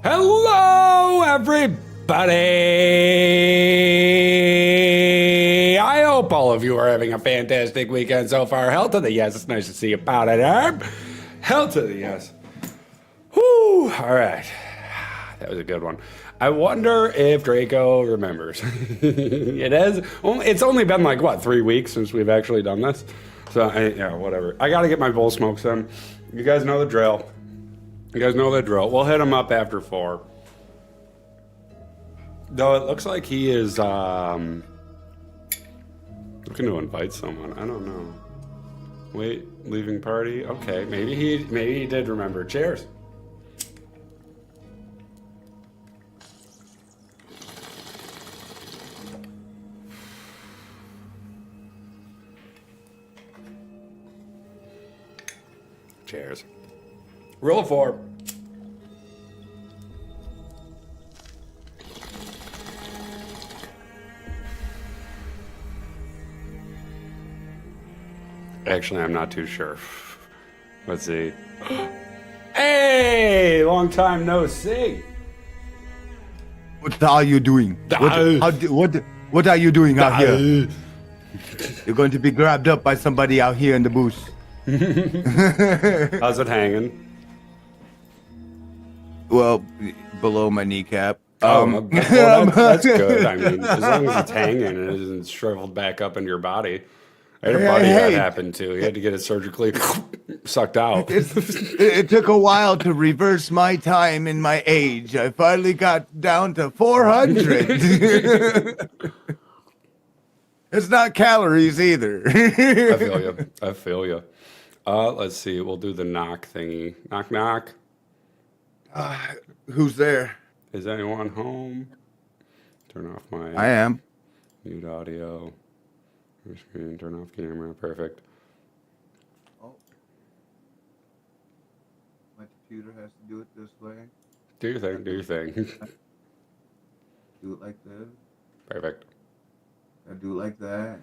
Hello, everybody! I hope all of you are having a fantastic weekend so far. Hell to the yes. It's nice to see you about it, Herb. Hell to the yes. Whew. All right. That was a good one. I wonder if Draco remembers. It's only been like, what, 3 weeks since we've actually done this? So, yeah, whatever. I got to get my bull smokes in. You guys know the drill. We'll hit him up after 4. Though it looks like he is looking to invite someone. I don't know. Wait, leaving party? Okay, maybe he did remember. Cheers. Cheers. Rule of 4. Actually, I'm not too sure. Let's see. Hey, long time no see. What are you doing? What are you doing out here? You're going to be grabbed up by somebody out here in the booth. How's it hanging? Well, below my kneecap. Well, that's good. I mean, as long as it's hanging and it isn't shriveled back up into your body. I had a buddy that happened to. He had to get it surgically sucked out. It took a while to reverse my time and my age. I finally got down to 400. It's not calories either. I feel you. Let's see. We'll do the knock thingy. Knock, knock. Who's there? Is anyone home? Turn off my... I am. Mute audio. Screen, turn off camera. Perfect. Oh. My computer has to do it this way. Do your thing. Do it like this. Perfect. I do it like that.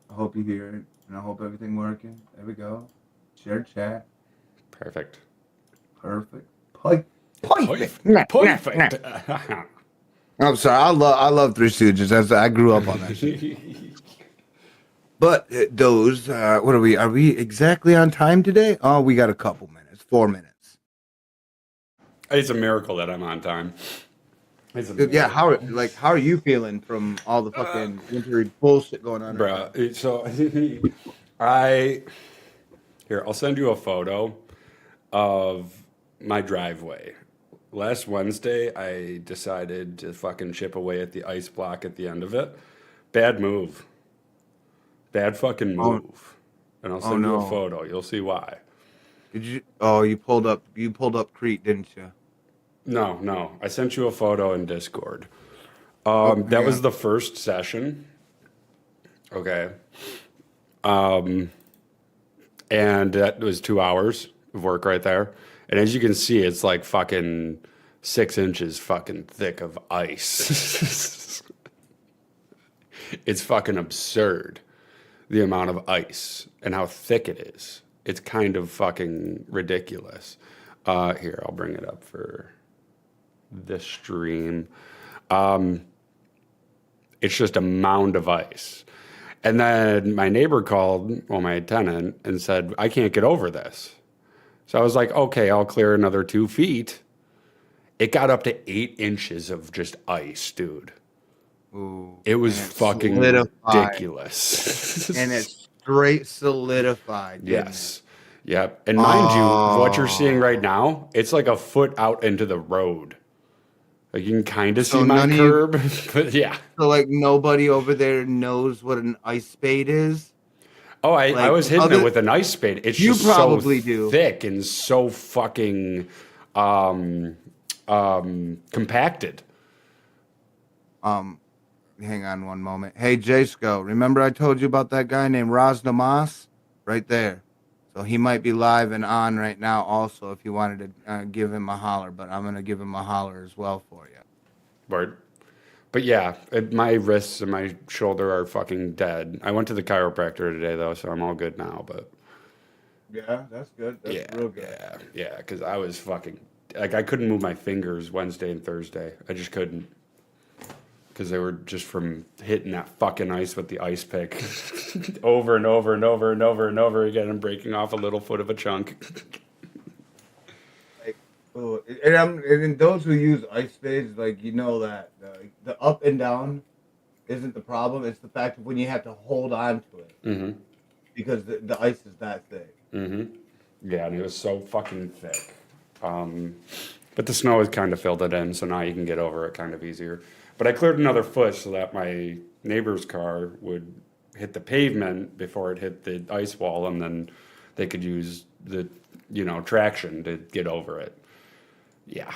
I hope you hear it, and I hope everything working. There we go. Share chat. Perfect. Perfect. I'm sorry. I love Three Stooges. I grew up on that shit. But those, what are we? Are we exactly on time today? Oh, we got a couple minutes. 4 minutes. It's a miracle that I'm on time. Yeah. How are you feeling from all the fucking winter bullshit going on? Bro, so I'll send you a photo of my driveway. Last Wednesday, I decided to fucking chip away at the ice block at the end of it. Bad move. Bad fucking move. And I'll send you a photo. You'll see why. Did you? Oh, you pulled up Crete, didn't you? No. I sent you a photo in Discord. That was the first session. Okay. And that was 2 hours of work right there. And as you can see, it's like fucking 6 inches fucking thick of ice. It's fucking absurd, the amount of ice and how thick it is. It's kind of fucking ridiculous. Here, I'll bring it up for this stream. It's just a mound of ice. And then my neighbor called, my tenant, and said, I can't get over this. So I was like, okay, I'll clear another 2 feet. It got up to 8 inches of just ice, dude. Ooh, it was fucking ridiculous. And it's straight solidified. Yes. Yep. And mind you, what you're seeing right now, it's like a foot out into the road. Like you can kind of see my curb, but yeah. So like nobody over there knows what an ice spade is? Oh, I was hitting it with an ice spade. It's just probably so thick and so fucking compacted. Hang on one moment. Hey, J-Sco, remember I told you about that guy named Rosnamas? Right there. So he might be live and on right now also if you wanted to give him a holler, but I'm going to give him a holler as well for you. Word. But yeah, my wrists and my shoulder are fucking dead. I went to the chiropractor today, though, so I'm all good now. But yeah, that's good. That's real good. Yeah, because I was fucking like I couldn't move my fingers Wednesday and Thursday. I just couldn't. Because they were just from hitting that fucking ice with the ice pick over and over and over and over and over again and breaking off a little foot of a chunk. Like, oh, and those who use ice spades, like you know that the up and down isn't the problem. It's the fact of when you have to hold on to it because the ice is that thick. Yeah, and it was so fucking thick. But the snow has kind of filled it in, so now you can get over it kind of easier. But I cleared another foot so that my neighbor's car would hit the pavement before it hit the ice wall, and then they could use the, traction to get over it. Yeah.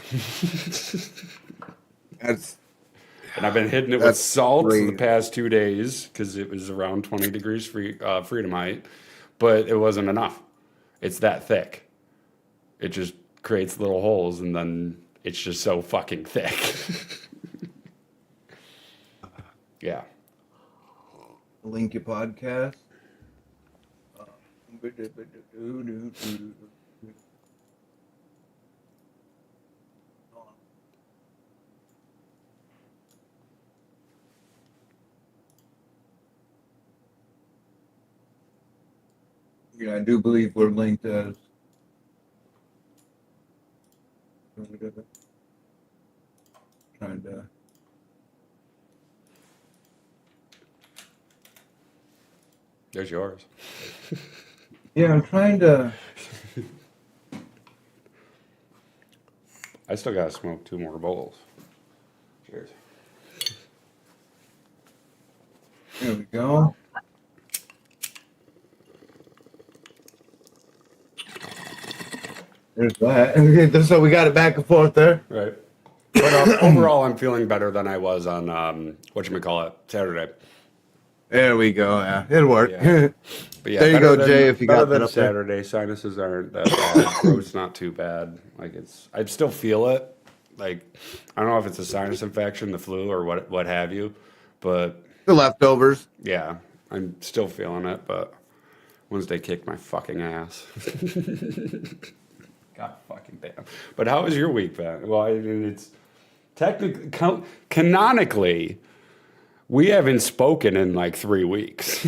That's And I've been hitting it with That's salt for crazy. the past 2 days because it was around 20 degrees freedom height, but it wasn't enough. It's that thick. It just creates little holes, and then it's just so fucking thick. Yeah. Link your podcast. Yeah, I do believe we're linked as. Trying to. There's yours. Yeah, I'm trying to. I still gotta smoke 2 more bowls. Cheers. There we go. There's that. So we got it back and forth there. Right. But overall, I'm feeling better than I was on Saturday. There we go. Yeah, it'll work. Yeah. But yeah, There you better go, Jay, if you better got that than up there. Saturday. Sinuses aren't that bad. Throat's not too bad. Like I still feel it. Like I don't know if it's a sinus infection, the flu, or what have you, but The leftovers. yeah, I'm still feeling it. But Wednesday kicked my fucking ass. God fucking damn. But how was your week, Ben? Well, I mean, it's technically, canonically, we haven't spoken in like 3 weeks.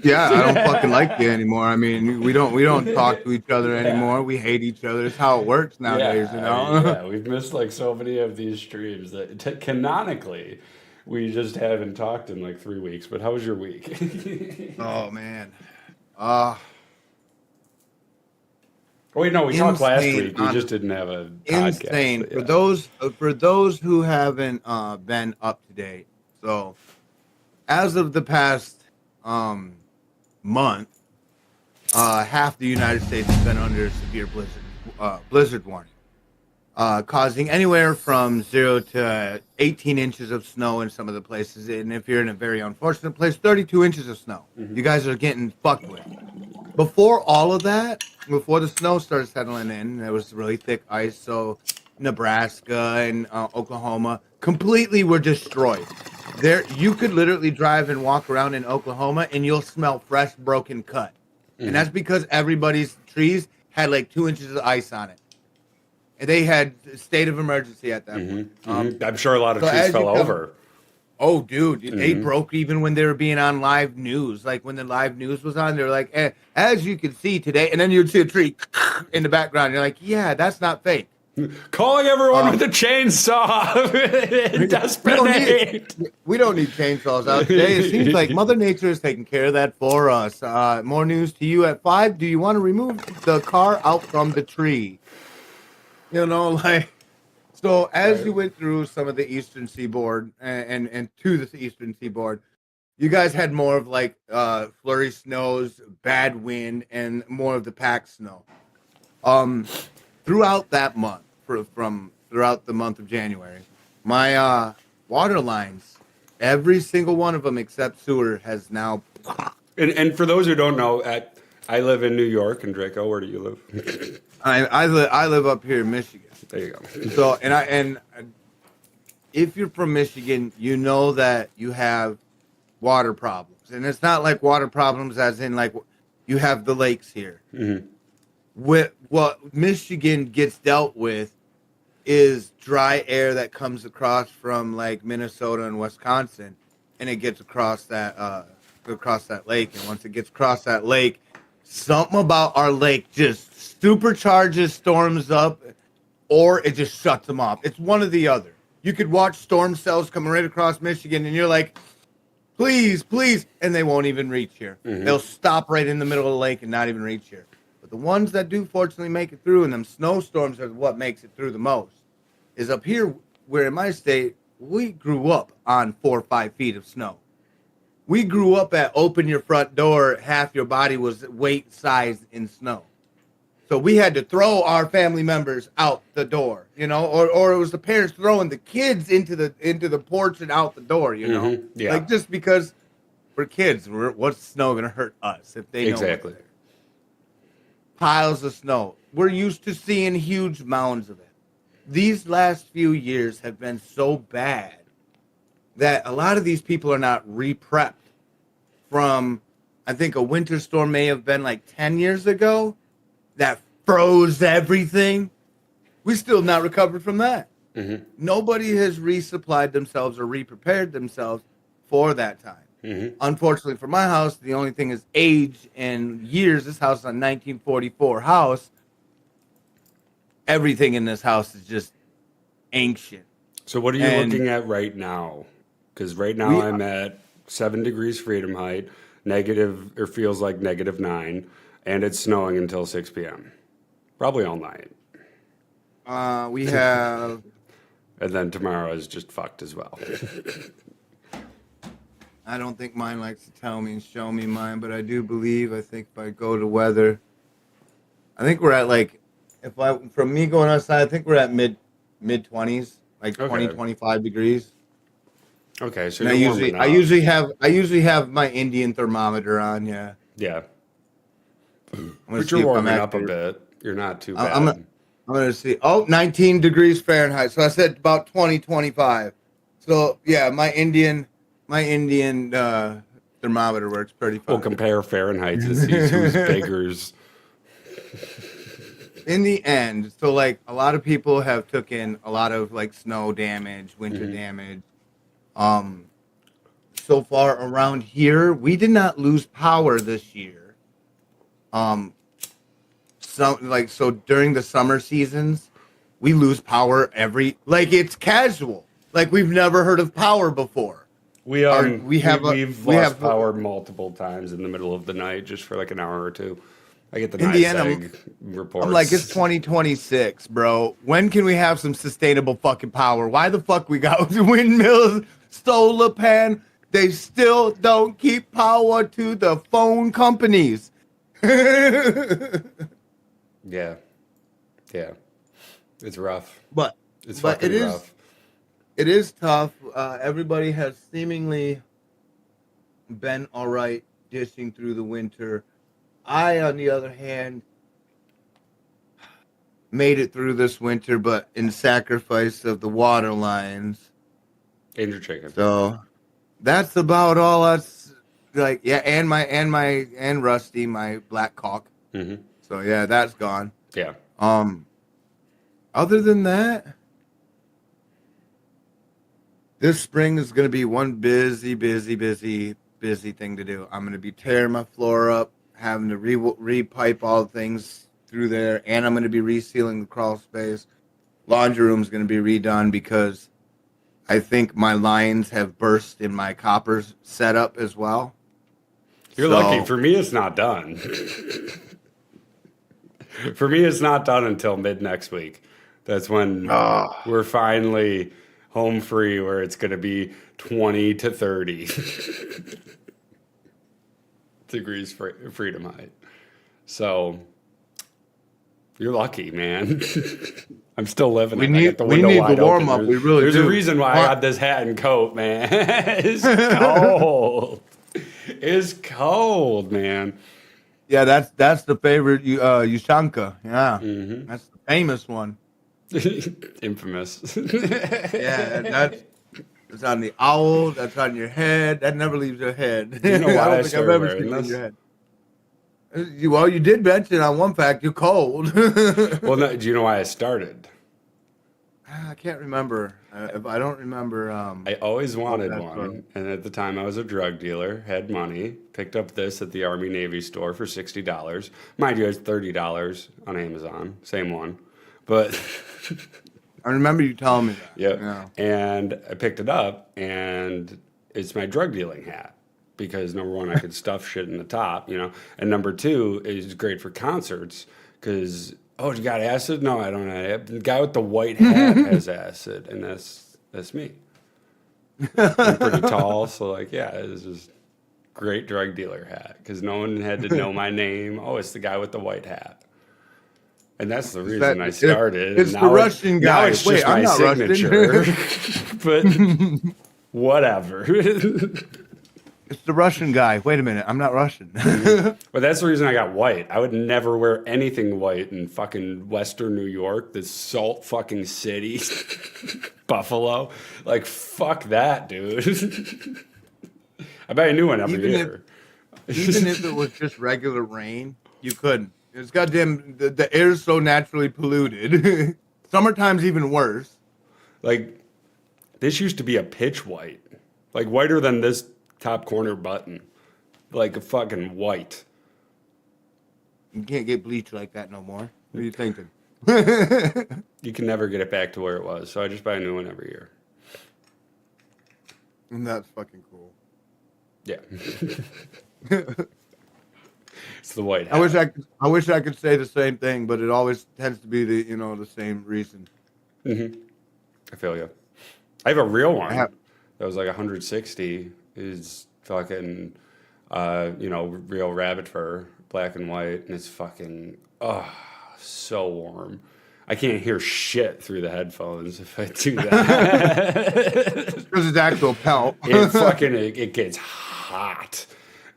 Yeah, I don't fucking like you anymore. I mean, we don't talk to each other anymore. We hate each other. It's how it works nowadays, you know. I mean, yeah, we've missed like so many of these streams that canonically we just haven't talked in like 3 weeks. But how was your week? Oh man. Wait, no, we talked last Insane week. We on- just didn't have a Insane. podcast. For those who haven't been up to date. So, as of the past month, half the United States has been under a severe blizzard warning, causing anywhere from 0 to 18 inches of snow in some of the places. And if you're in a very unfortunate place, 32 inches of snow. You guys are getting fucked with. Before all of that, before the snow started settling in, there was really thick ice. So Nebraska and Oklahoma completely were destroyed. There, you could literally drive and walk around in Oklahoma and you'll smell fresh, broken cut. And that's because everybody's trees had like 2 inches of ice on it. And they had state of emergency at that point. I'm sure a lot of so trees as fell you come- over. Oh, dude, they broke even when they were being on live news. Like when the live news was on, they were like, as you can see today, and then you'd see a tree in the background. You're like, yeah, that's not fake. Calling everyone with a chainsaw. Desperate. We don't need chainsaws out today. It seems like Mother Nature is taking care of that for us. More news to you at 5. Do you want to remove the car out from the tree? You know, like... So as you went through some of the Eastern Seaboard and to the Eastern Seaboard, you guys had more of like flurry snows, bad wind, and more of the packed snow. Throughout that month, throughout the month of January, my water lines, every single one of them except sewer has now. And for those who don't know, I live in New York, and Draco, where do you live? I live up here in Michigan. There you go. So and if you're from Michigan, you know that you have water problems, and it's not like water problems as in like you have the lakes here. what Michigan gets dealt with is dry air that comes across from like Minnesota and Wisconsin, and it gets across that lake. And once it gets across that lake, something about our lake just supercharges storms up, or it just shuts them off. It's one or the other. You could watch storm cells coming right across Michigan, and you're like, please, please, and they won't even reach here. Mhm. They'll stop right in the middle of the lake and not even reach here. But the ones that do fortunately make it through, and them snowstorms are what makes it through the most, is up here where in my state, we grew up on 4 or 5 feet of snow. We grew up at open your front door, half your body was weight size in snow. So we had to throw our family members out the door, you know, or it was the parents throwing the kids into the porch and out the door, you know, Yeah. like just because we're kids, what's snow gonna hurt us if they know Exactly. what's there? Piles of snow. We're used to seeing huge mounds of it. These last few years have been so bad that a lot of these people are not re-prepped from, I think a winter storm may have been like 10 years ago that froze everything. We still not recovered from that. Mhm. Nobody has resupplied themselves or re-prepared themselves for that time. Mhm. Unfortunately for my house, the only thing is age and years. This house is a 1944 house. Everything in this house is just ancient. So what are you And- looking at right now? Because right now We- I'm at 7 degrees freedom height, negative, or feels like -9, and it's snowing until 6 p.m. Probably all night. We have, And then tomorrow is just fucked as well. I don't think mine likes to tell me and show me mine, but I do believe, I think if I go to weather, I think we're at like, from me going outside, I think we're at mid 20s, like 20, Okay. 25 degrees. Okay, so And you're warming I up. usually have my Indian thermometer on, yeah. Yeah, I'm gonna but see you're if I'm warming up a actually- bit. You're not too bad. I'm going to see. Oh, 19 degrees Fahrenheit. So I said about 20, 25. So yeah, my Indian thermometer works pretty fine. We'll compare Fahrenheit to see who's bigger's. In the end, so like a lot of people have taken a lot of like snow damage, winter Mhm. damage. So far around here, we did not lose power this year. So during the summer seasons, we lose power it's casual. Like we've never heard of power before. We we've we lost have- power multiple times in the middle of the night just for like an hour or two. I get the In the end, NYSEG reports. I'm like, it's 2026, bro. When can we have some sustainable fucking power? Why the fuck we got windmills, solar pan? They still don't keep power to the phone companies. Yeah, yeah, it's rough. But It's But fucking it is- rough. it is tough. Everybody has seemingly been all right dishing through the winter. I, on the other hand, made it through this winter, but in sacrifice of the water lines. Danger chicken. So that's about all us. Like, yeah, and Rusty, my black cock. Hmm. So yeah, that's gone. Yeah. Other than that, this spring is going to be one busy thing to do. I'm going to be tearing my floor up, having to repipe all the things through there, and I'm going to be resealing the crawl space. Laundry room's going to be redone because I think my lines have burst in my copper setup as well. You're So- lucky. For me, it's not done. For me, it's not done until mid next week. That's when we're finally home free, where it's going to be 20 to 30 degrees freedom height. So you're lucky, man. I'm still living. We it. I need- got the we window need the wide warm open. up. We really There's do. a reason why I got this hat and coat, man. It's cold. It's cold, man. Yeah, that's the favorite Ushanka. Yeah, Mhm. that's the famous one. Infamous. Yeah, that's on the owl. That's on your head. That never leaves your head. Do you know why I don't think I've started ever wearing seen it on this? your head. Well, you did mention on one fact you're cold. Well, no, do you know why I started? I can't remember. I don't remember. I always wanted that's one, and at the time I was a drug dealer, had money, picked up this at the Army Navy store for $60. Mind you, it's $30 on Amazon, same one, but I remember you telling me that. yeah. And I picked it up, and it's my drug dealing hat because number one, I could stuff shit in the top, and number two, it's great for concerts because you got acid? No, I don't have. The guy with the white hat has acid, and that's me. I'm pretty tall, so it's just great drug dealer hat because no one had to know my name. Oh, it's the guy with the white hat. And that's the reason I started. It's now the Russian guy. Now it's Wait, just I'm my not signature. Russian. But whatever. It's the Russian guy. Wait a minute, I'm not Russian. But that's the reason I got white. I would never wear anything white in fucking Western New York, this salt fucking city, Buffalo. Like, fuck that, dude. I buy a new one every year. Even if it was just regular rain, you couldn't. It's goddamn, the air's so naturally polluted. Summertime's even worse. Like, this used to be a pitch white. Like, whiter than this top corner button. Like a fucking white. You can't get bleach like that no more. What are you thinking? You can never get it back to where it was, so I just buy a new one every year. And that's fucking cool. Yeah. It's the white hat. I wish I could say the same thing, but it always tends to be the same reason. Mm-hmm. I feel you. I have a real one that was like 160. Is fucking, real rabbit fur, black and white, and it's fucking, so warm. I can't hear shit through the headphones if I do that. Because it's actual pelt. It gets hot,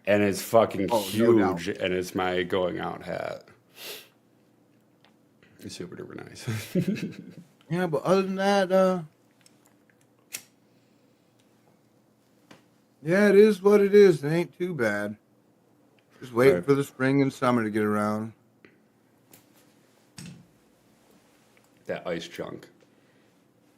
and it's fucking huge, no doubt. and it's my going out hat. It's super duper nice. Yeah, but other than that, yeah, it is what it is. It ain't too bad. Just waiting Right. for the spring and summer to get around. That ice chunk.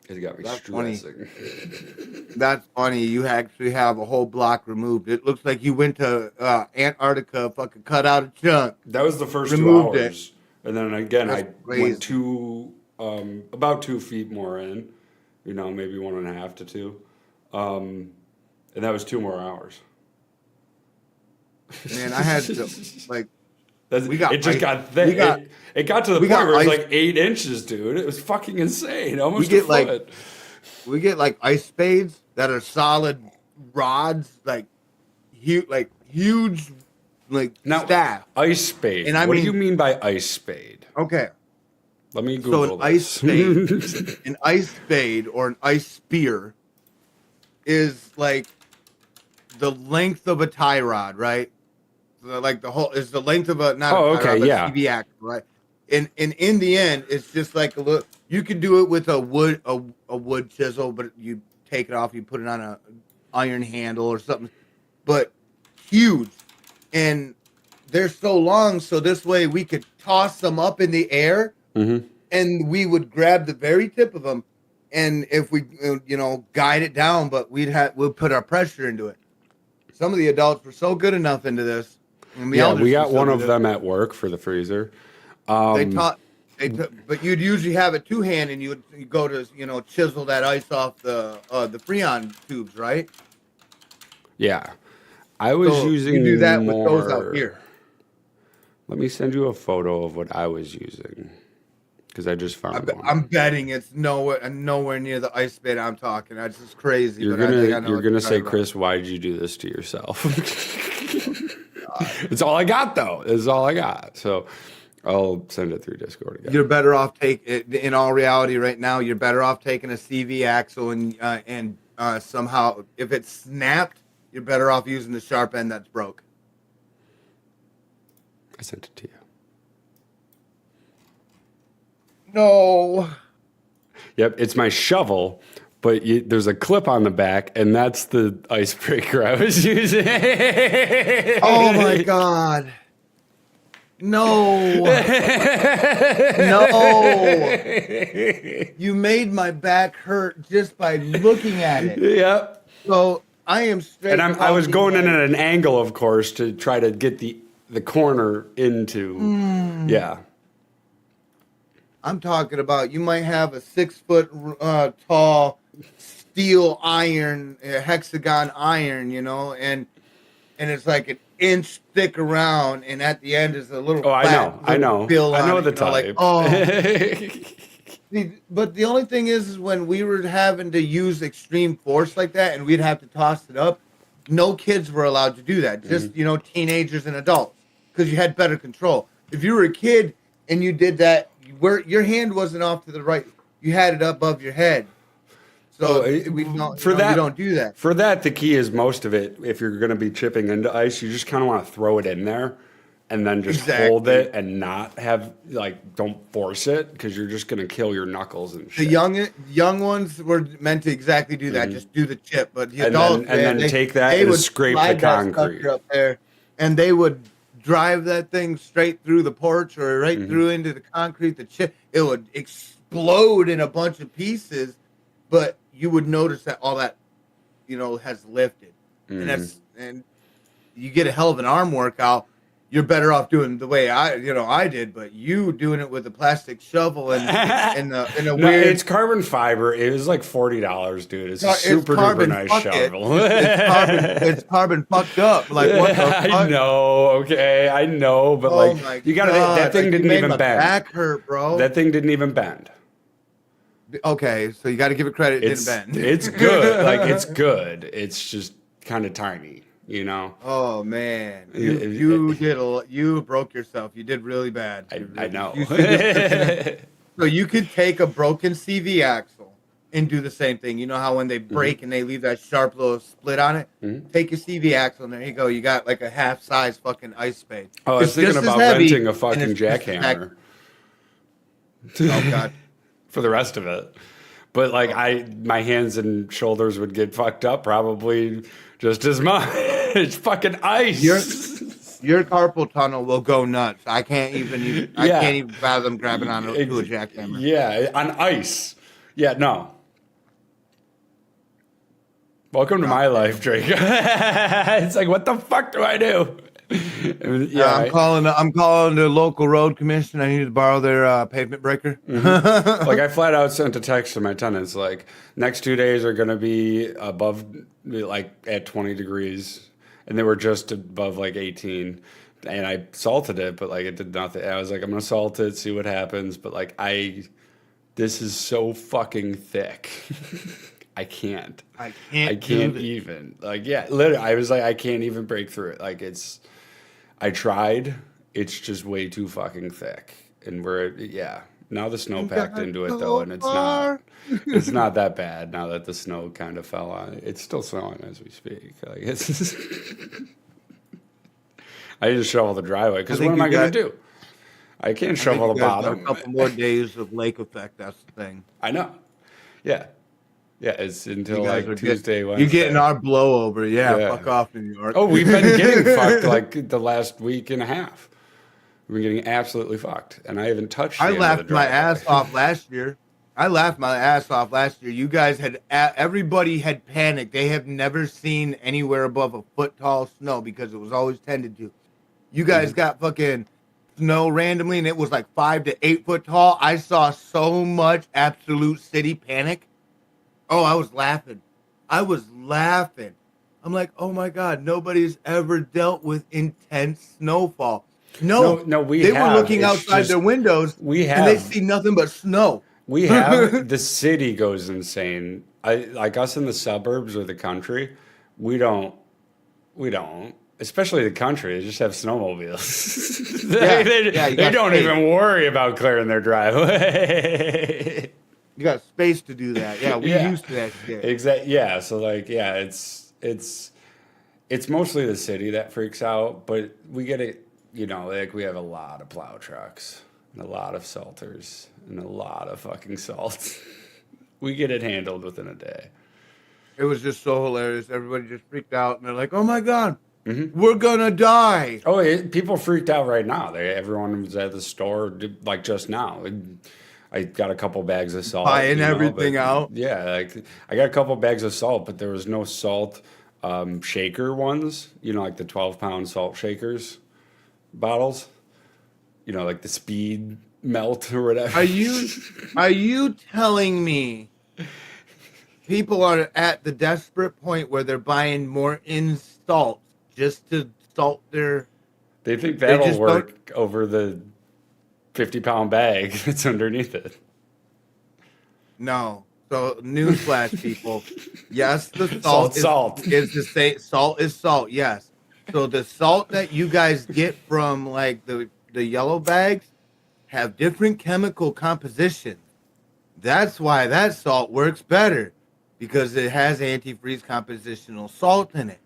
It got me That's funny. stressing. That's funny. You actually have a whole block removed. It looks like you went to Antarctica, fucking cut out a chunk. That was the first Removed 2 hours. And then again, That's I crazy. went about 2 feet more in, maybe 1.5 to 2. And that was 2 more hours. Man, I had to, like, We got it just ice- got thick. we got- it got to the we point got where it was ice- like 8 inches, dude. It was fucking insane. Almost We get, a like, foot. we get like ice spades that are solid rods, like huge, Now, staff. ice spade. And I what do mean- you mean by ice spade? Okay, Let me so Google an ice this. spade, an ice spade or an ice spear is like the length of a tie rod, right? So like the whole is the length of a not Oh, a tie okay, rod, but yeah. CV axle, right? And in the end, it's just like a little. You could do it with a wood chisel, but you take it off, you put it on a iron handle or something. But huge, and they're so long, so this way we could toss them up in the air, Mhm. and we would grab the very tip of them, and if we guide it down, but we'll put our pressure into it. Some of the adults were so good enough into this. And the Yeah, elders we were got so one good of at them at work for the freezer. but you'd usually have it two-hand, and you go to chisel that ice off the Freon tubes, right? Yeah. I was So using you do that more. with those out here. Let me send you a photo of what I was using because I just found one. I'm betting it's nowhere near the ice spade I'm talking. That's just crazy. You're but I think I gonna know you're what gonna you're say, talking about. Chris, why did you do this to yourself? It's all I got though. It's all I got. So I'll send it through Discord again. You're better off in all reality right now. You're better off taking a CV axle and somehow if it's snapped, you're better off using the sharp end that's broke. I sent it to you. No. Yep, it's my shovel, but there's a clip on the back, and that's the icebreaker I was using. Oh my god. No. No. You made my back hurt just by looking at it. Yep. So I am straight. And I was talking going in like- at an angle, of course, to try to get the corner into. Yeah. I'm talking about you might have a 6 foot tall steel iron, hexagon iron, you know, and it's like an inch thick around, and at the end is a little. Oh, I know. Bill I know on the it, you know, type. like, oh. But the only thing is when we were having to use extreme force like that, and we'd have to toss it up, no kids were allowed to do that. Just you know, teenagers and adults, because you had better control. If you were a kid and you did that, where your hand wasn't off to the right, you had it above your head. So we don't, for you know, that, you don't do that. For that, the key is most of it. If you're going to be chipping into ice, you just kind of want to throw it in there, and then just hold it and not have don't force it, because you're just going to kill your knuckles and shit. The young ones were meant to exactly do that. Just do the chip. But the adults, then take that and would scrape slide the that concrete sucker up there, and they would drive that thing straight through the porch or right through into the concrete. The chip, it would explode in a bunch of pieces, but you would notice that all that, you know, has lifted, and you get a hell of an arm workout. You're better off doing the way I did, but you doing it with a plastic shovel and in a weird. It's carbon fiber. It was like $40, dude. It's a super duper nice shovel. It's carbon fucked up. Like what the fuck? I know. Okay, I know, but you got to. That thing didn't even bend. Back hurt, bro. That thing didn't even bend. Okay, so you got to give it credit. It didn't bend. It's good. It's good. It's just kind of tiny. You know. Oh man, you broke yourself. You did really bad. I know. So you could take a broken CV axle and do the same thing. You know how when they break and they leave that sharp little split on it? Take your CV axle and there you go. You got like a half size fucking ice spade. Oh, I was thinking about renting a fucking jackhammer. Oh god. For the rest of it. But my hands and shoulders would get fucked up probably just as much. It's fucking ice. Your carpal tunnel will go nuts. I can't even fathom grabbing onto a jackhammer. Yeah, on ice. Yeah, no. Welcome to my life, Drake. It's like, what the fuck do I do? Yeah, I'm calling the local road commission. I need to borrow their pavement breaker. I flat out sent a text to my tenants next 2 days are going to be above at 20 degrees, and they were just above 18, and I salted it, but it did nothing. I was like, I'm going to salt it, see what happens, but this is so fucking thick. I can't even literally. I was I can't even break through it. I tried. It's just way too fucking thick, and now the snow packed into it though, and it's not that bad now that the snow kind of fell on it. It's still snowing as we speak. I need to shovel the driveway because what am I gonna do? I can't shovel the bottom. A couple more days of lake effect. That's the thing. I know. Yeah. Yeah, it's until Tuesday, Wednesday. You're getting our blowover. Yeah, fuck off, New York. Oh, we've been getting fucked the last week and a half. We've been getting absolutely fucked, and I haven't touched. I laughed my ass off last year. You guys everybody had panicked. They have never seen anywhere above a foot tall snow because it was always tended to. You guys got fucking snow randomly, and it was 5 to 8 foot tall. I saw so much absolute city panic. Oh, I was laughing. I'm like, oh my God, nobody's ever dealt with intense snowfall. No, they were looking outside their windows and they see nothing but snow. We have the city goes insane. Like us in the suburbs or the country, we don't. Especially the country, they just have snowmobiles. They don't even worry about clearing their driveway. You got space to do that. Yeah, we used to that shit. Exactly. Yeah. So it's mostly the city that freaks out, but we get it. We have a lot of plow trucks and a lot of salters and a lot of fucking salt. We get it handled within a day. It was just so hilarious. Everybody just freaked out and they're like, "Oh my God, We're gonna die. Oh, people freaked out right now. Everyone was at the store like just now. I got a couple bags of salt, Buying but everything out. yeah, like I got a couple bags of salt, but there was no salt shaker ones. Like the 12-pound salt shakers bottles. Like the speed melt or whatever. Are you telling me people are at the desperate point where they're buying more in salt just to salt their? They think They that'll just work over the 50-pound bag that's underneath it. No. So newsflash, people. Yes, the Salt's salt salt. is the same. Salt is salt. Yes. So the salt that you guys get from like the yellow bags have different chemical composition. That's why that salt works better because it has antifreeze compositional salt in it.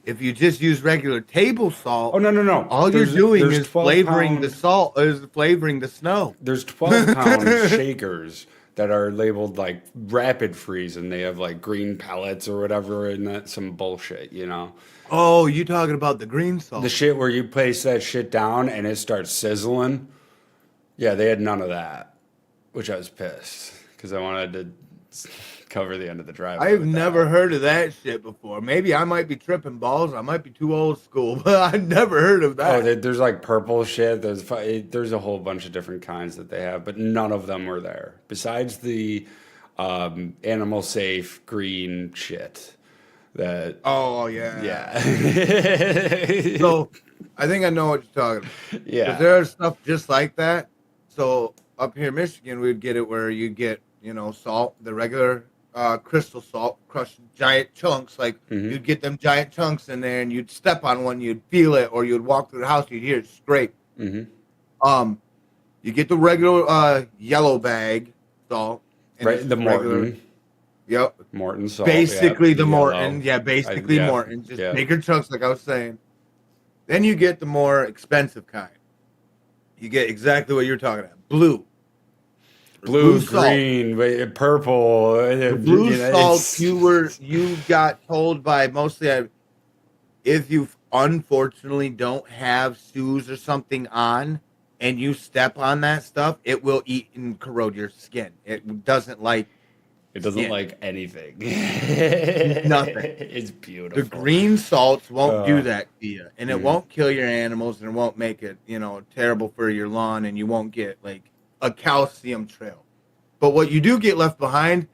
If you just use regular table salt, Oh, no. all you're doing there's is flavoring the 12-pound salt, is flavoring the snow. There's 12-pound shakers that are labeled like rapid freeze, and they have like green pellets or whatever, and that's some bullshit. Oh, you talking about the green The salt? shit where you place that shit down and it starts sizzling. Yeah, they had none of that, which I was pissed because I wanted to cover the end of the driveway. I've with never that. heard of that shit before. Maybe I might be tripping balls. I might be too old school, but I've never heard of Oh, that. there's like purple shit. There's a whole bunch of different kinds that they have, but none of them were there. Besides the animal safe green shit. That Oh yeah. yeah. So I think I know what you're talking about. Yeah. Because there's stuff just like that. So up here in Michigan, we'd get it where you get, salt, the regular crystal salt, crushed giant chunks. Like you'd get them giant chunks in there, and you'd step on one, you'd feel it, or you'd walk through the house, you'd hear it scrape. You get the regular yellow bag salt, and Right, it's the regular- Morton. Yep. Morton salt. Basically yeah, the yellow. Morton. Yeah, basically yeah, Morton. Just yeah. bigger chunks, like I was saying. Then you get the more expensive kind. You get exactly what you're talking about. Blue. Blue, salt. green, purple. The blue salt it's- you got told by mostly if you unfortunately don't have shoes or something on and you step on that stuff, it will eat and corrode your skin. It doesn't like It doesn't skin. like anything. Nothing. It's beautiful. The green salts won't do Uh, that to you, and it won't kill your animals, and it won't make it, terrible for your lawn, and you won't get like a calcium trail. But what you do get left behind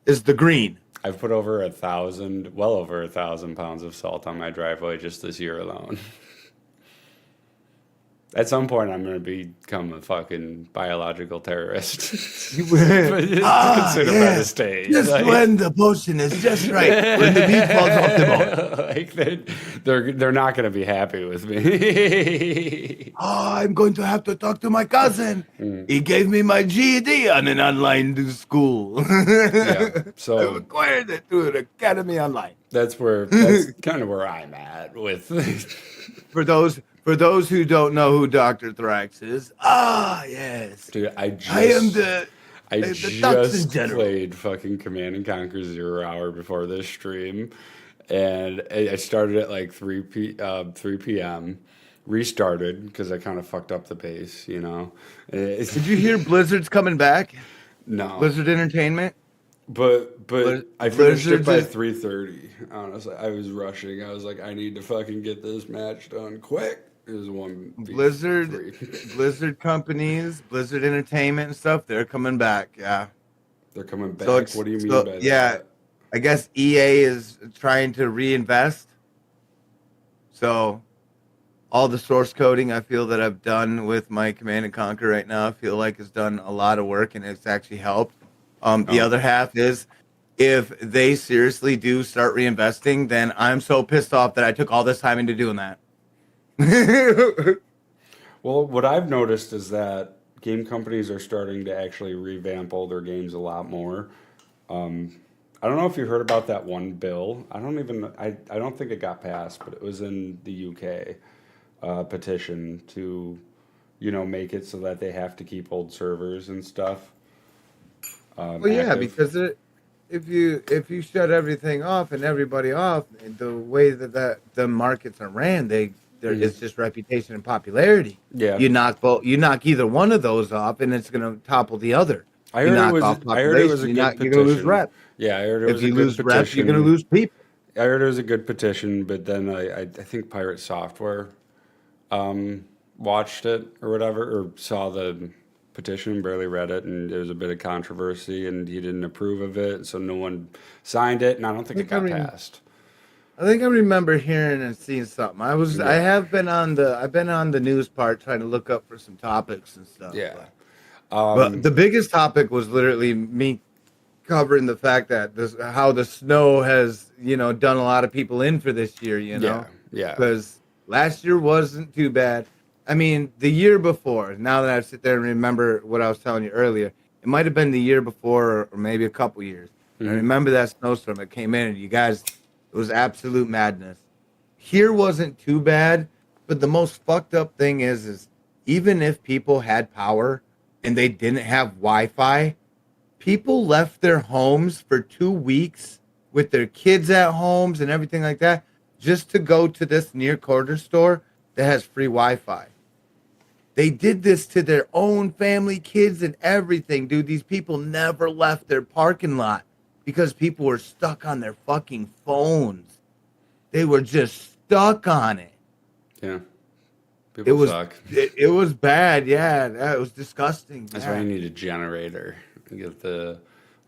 is the green. I've put well over 1,000 pounds of salt on my driveway just this year alone. At some point, I'm going to become a fucking biological terrorist. But it's considered by the state. Like- when the potion is just right, when the meat falls off the bone. like they're not going to be happy with me. Oh, I'm going to have to talk to my cousin. He gave me my GED on an online school. Yeah, I so acquired it through an academy online. that's kind of where I'm at with. For those who don't know who Dr. Thrax is, yes. Dude, I am the just Toxin General. played fucking Command and Conquer 0 Hour before this stream, and I started at like 3 p.m. Restarted because I kind of fucked up the pace, Did you hear Blizzard's coming back? No, Blizzard Entertainment? but I finished it by Blizzard's 3:30. Honestly, I was rushing. I was like, I need to fucking get this match done quick. It was one Blizzard companies, Blizzard Entertainment and stuff, they're coming back. Yeah. They're coming back. So it's- What do you mean so, by that? yeah. I guess EA is trying to reinvest. So all the source coding I feel that I've done with my Command and Conquer right now, I feel like it's done a lot of work and it's actually helped. The other half is if they seriously do start reinvesting, then I'm so pissed off that I took all this time into doing that. Well, what I've noticed is that game companies are starting to actually revamp older games a lot more. I don't know if you heard about that one bill. I don't think it got passed, but it was in the UK petition to, make it so that they have to keep old servers and stuff. Well, yeah, active. because if you shut everything off and everybody off, the way that the markets are ran, it's just reputation and popularity. Yeah. You knock either one of those off, and it's gonna topple the other. I You heard it knock was. off I heard it was population, a good you're gonna lose petition. rep. Yeah, I heard it If was a you good lose rep, you're petition. gonna lose people. I heard it was a good petition, but then I think Pirate Software watched it or whatever, or saw the petition, barely read it, and there was a bit of controversy, and he didn't approve of it, so no one signed it, and I don't think it got passed. I think I remember hearing and seeing something. I've been on the news part trying to look up for some topics and stuff. Yeah. But the biggest topic was literally me covering the fact that how the snow has, done a lot of people in for this year, Yeah. because last year wasn't too bad. I mean, the year before, now that I sit there and remember what I was telling you earlier, it might have been the year before or maybe a couple years. I remember that snowstorm that came in, and you guys, it was absolute madness. Here wasn't too bad, but the most fucked up thing is even if people had power and they didn't have Wi-Fi, people left their homes for 2 weeks with their kids at homes and everything like that just to go to this near corner store that has free Wi-Fi. They did this to their own family, kids, and everything, dude. These people never left their parking lot because people were stuck on their fucking phones. They were just stuck on it. Yeah. People suck. It was bad, yeah. It was disgusting. That's why you need a generator. You get the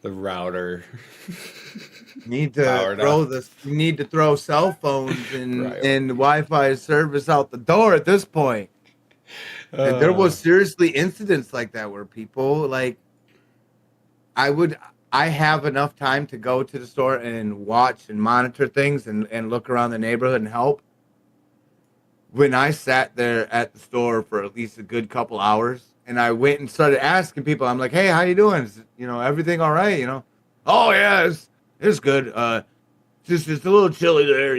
router. You need to throw cell phones and Wi-Fi service out the door at this point. And there was seriously incidents like that where people I have enough time to go to the store and watch and monitor things and look around the neighborhood and help. When I sat there at the store for at least a good couple hours, and I went and started asking people, I'm like, "Hey, how you doing? Is, everything all right? Oh yeah, it's good. Just a little chilly there,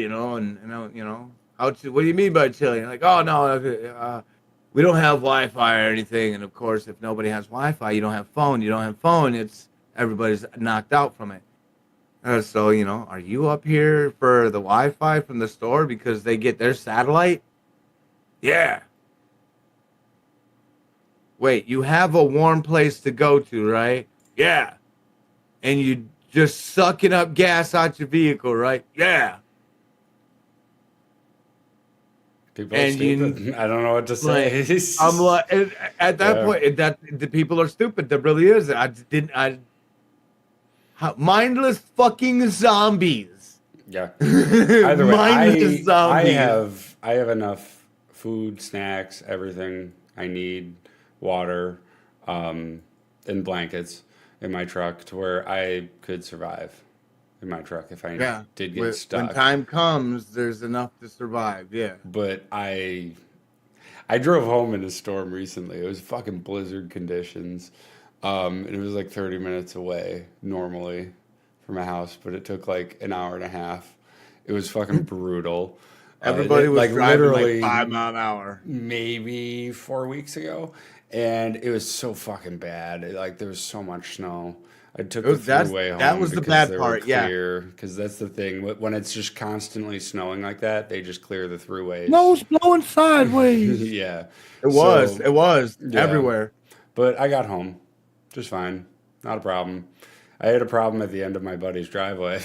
what do you mean by chilly? And like, oh no, we don't have Wi-Fi or anything. And of course, if nobody has Wi-Fi, you don't have phone. It's everybody's knocked out from it. So are you up here for the Wi-Fi from the store because they get their satellite? Yeah. Wait, you have a warm place to go to, right? Yeah. And you just sucking up gas out your vehicle, right? Yeah. People are stupid. I don't know what to say. I'm like, at that point, the people are stupid. There really is. Mindless fucking zombies. Yeah. Either way, Mindless zombies. I have enough food, snacks, everything I need, water, and blankets in my truck to where I could survive in my truck if I did get stuck. When time comes, there's enough to survive. Yeah. But I drove home in a storm recently. It was fucking blizzard conditions. And it was like 30 minutes away normally from my house, but it took like an hour and a half. It was fucking brutal. Everybody was driving like 5 miles an hour. Maybe 4 weeks ago. And it was so fucking bad. There was so much snow. I took the freeway home. That was the bad part, yeah. Because that's the thing. When it's just constantly snowing like that, they just clear the throughways. Snow's blowing sideways. Yeah. It was everywhere. But I got home just fine. Not a problem. I had a problem at the end of my buddy's driveway,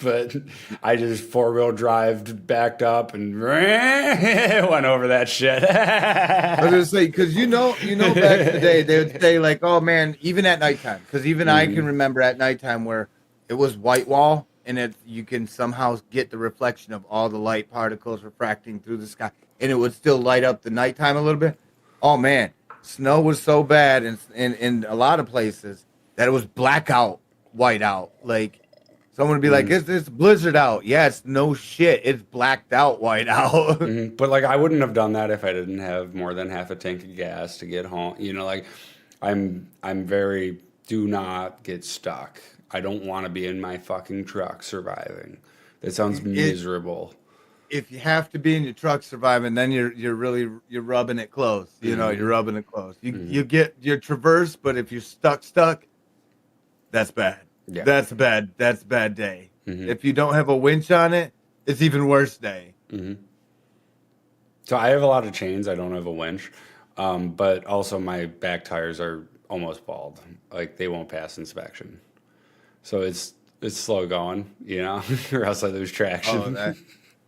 but I just four-wheel drive backed up and went over that shit. I was gonna say because back in the day they would say like, oh man, even at nighttime, because even I can remember at nighttime where it was white wall and you can somehow get the reflection of all the light particles refracting through the sky, and it would still light up the nighttime a little bit. Oh man, snow was so bad in a lot of places that it was blackout, white out. Like, someone would be like, it's blizzard out. Yeah, it's no shit. It's blacked out, white out. But, I wouldn't have done that if I didn't have more than half a tank of gas to get home. I'm very, do not get stuck. I don't want to be in my fucking truck surviving. That sounds miserable. If you have to be in your truck surviving, then you're rubbing it close. You're rubbing it close. You get your traverse, but if you're stuck, that's bad. Yeah. That's bad. That's a bad day. Mhm. If you don't have a winch on it, it's even worse day. So I have a lot of chains. I don't have a winch, but also my back tires are almost bald. Like they won't pass inspection. So it's slow going, or else I lose traction. Oh,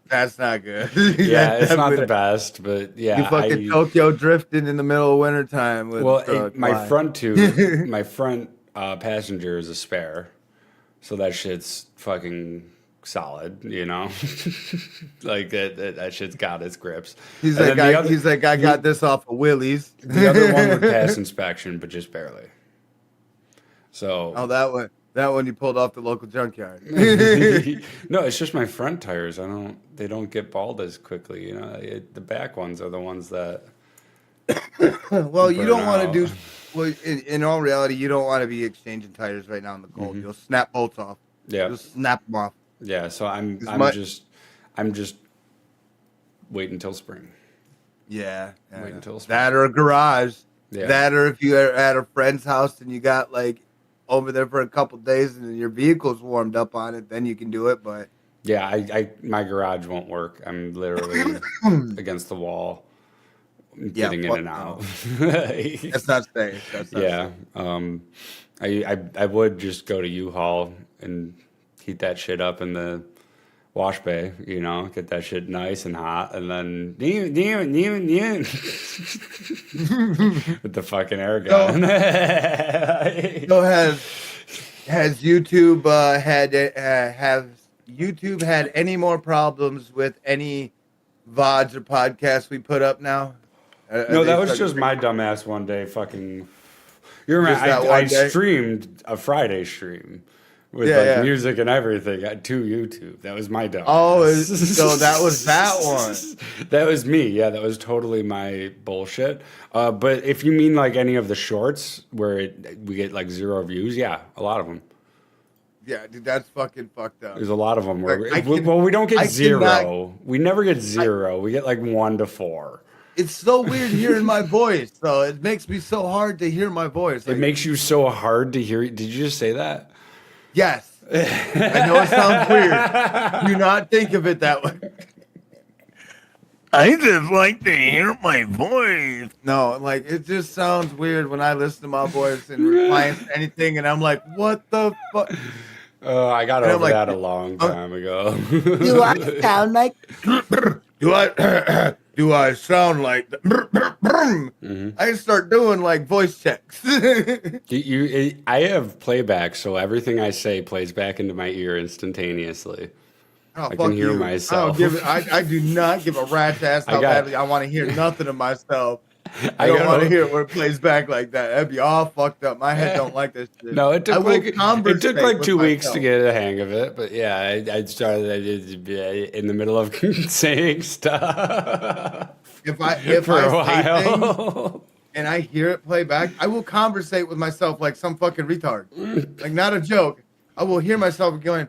that's not good. Yeah, That's it's not the definitely- best, but You yeah, fucking Tokyo drifting in the middle of wintertime with well, a truck. my Why? front two, my front passenger is a spare, so that shit's fucking solid, like that shit's got its grips. He's And like, then I got this off of Willie's. the other one would pass inspection, but just barely. So Oh, that one you pulled off the local junkyard. no, it's just my front tires. They don't get bald as quickly. The back ones are the ones that. Well, you burn don't want to out. do. Well, in all reality, you don't want to be exchanging tires right now in the cold. You'll snap bolts off. Yeah, You'll snap them off. yeah. So I'm my- just wait until spring. Yeah. Wait until spring. that or a garage. Yeah. That or if you're at a friend's house and you got like over there for a couple days and your vehicle's warmed up on it, then you can do it. But Yeah, my garage won't work. I'm literally against the wall, getting in fuck and no. out. that's not safe. That's not Yeah. safe. I would just go to U-Haul and heat that shit up in the wash bay, get that shit nice and hot, and then with the fucking air gun. So has YouTube have YouTube had any more problems with any VODs or podcasts we put up now? No, that was just my dumbass one day. Fucking, you remember? Just that I one day? streamed a Friday stream with Yeah. music and everything to YouTube. That was my dumbass. Oh, so that was that one. That was me. Yeah, that was totally my bullshit. But if you mean like any of the shorts where we get like 0 views, yeah, a lot of them. Yeah, dude, that's fucking fucked up. There's a lot of them where Like, we don't get I 0. cannot- We never get 0. We get like 1 to 4. It's so weird hearing my voice, though. It makes me so hard to hear my voice. It makes you so hard to hear. Did you just say that? Yes. I know it sounds weird. Do not think of it that way. I just like to hear my voice. No, like it just sounds weird when I listen to my voice and replying to anything, and I'm like, "What the fuck?" I got And I'm over like, that a long time ago. Do I sound like? Do I sound like? I start doing like voice checks. I have playback, so everything I say plays back into my ear instantaneously. Oh, I can fuck hear you. myself. I do not give a rat's ass how badly I want to hear nothing of myself. I don't want to hear it where it plays back like that. That'd be all fucked up. My head don't like this shit. No, it I took will like conversate with 2 weeks myself. to get a hang of it, but yeah, I started in the middle of saying stuff If I for a say things while. and I hear it play back, I will conversate with myself like some fucking retard. Like not a joke. I will hear myself going,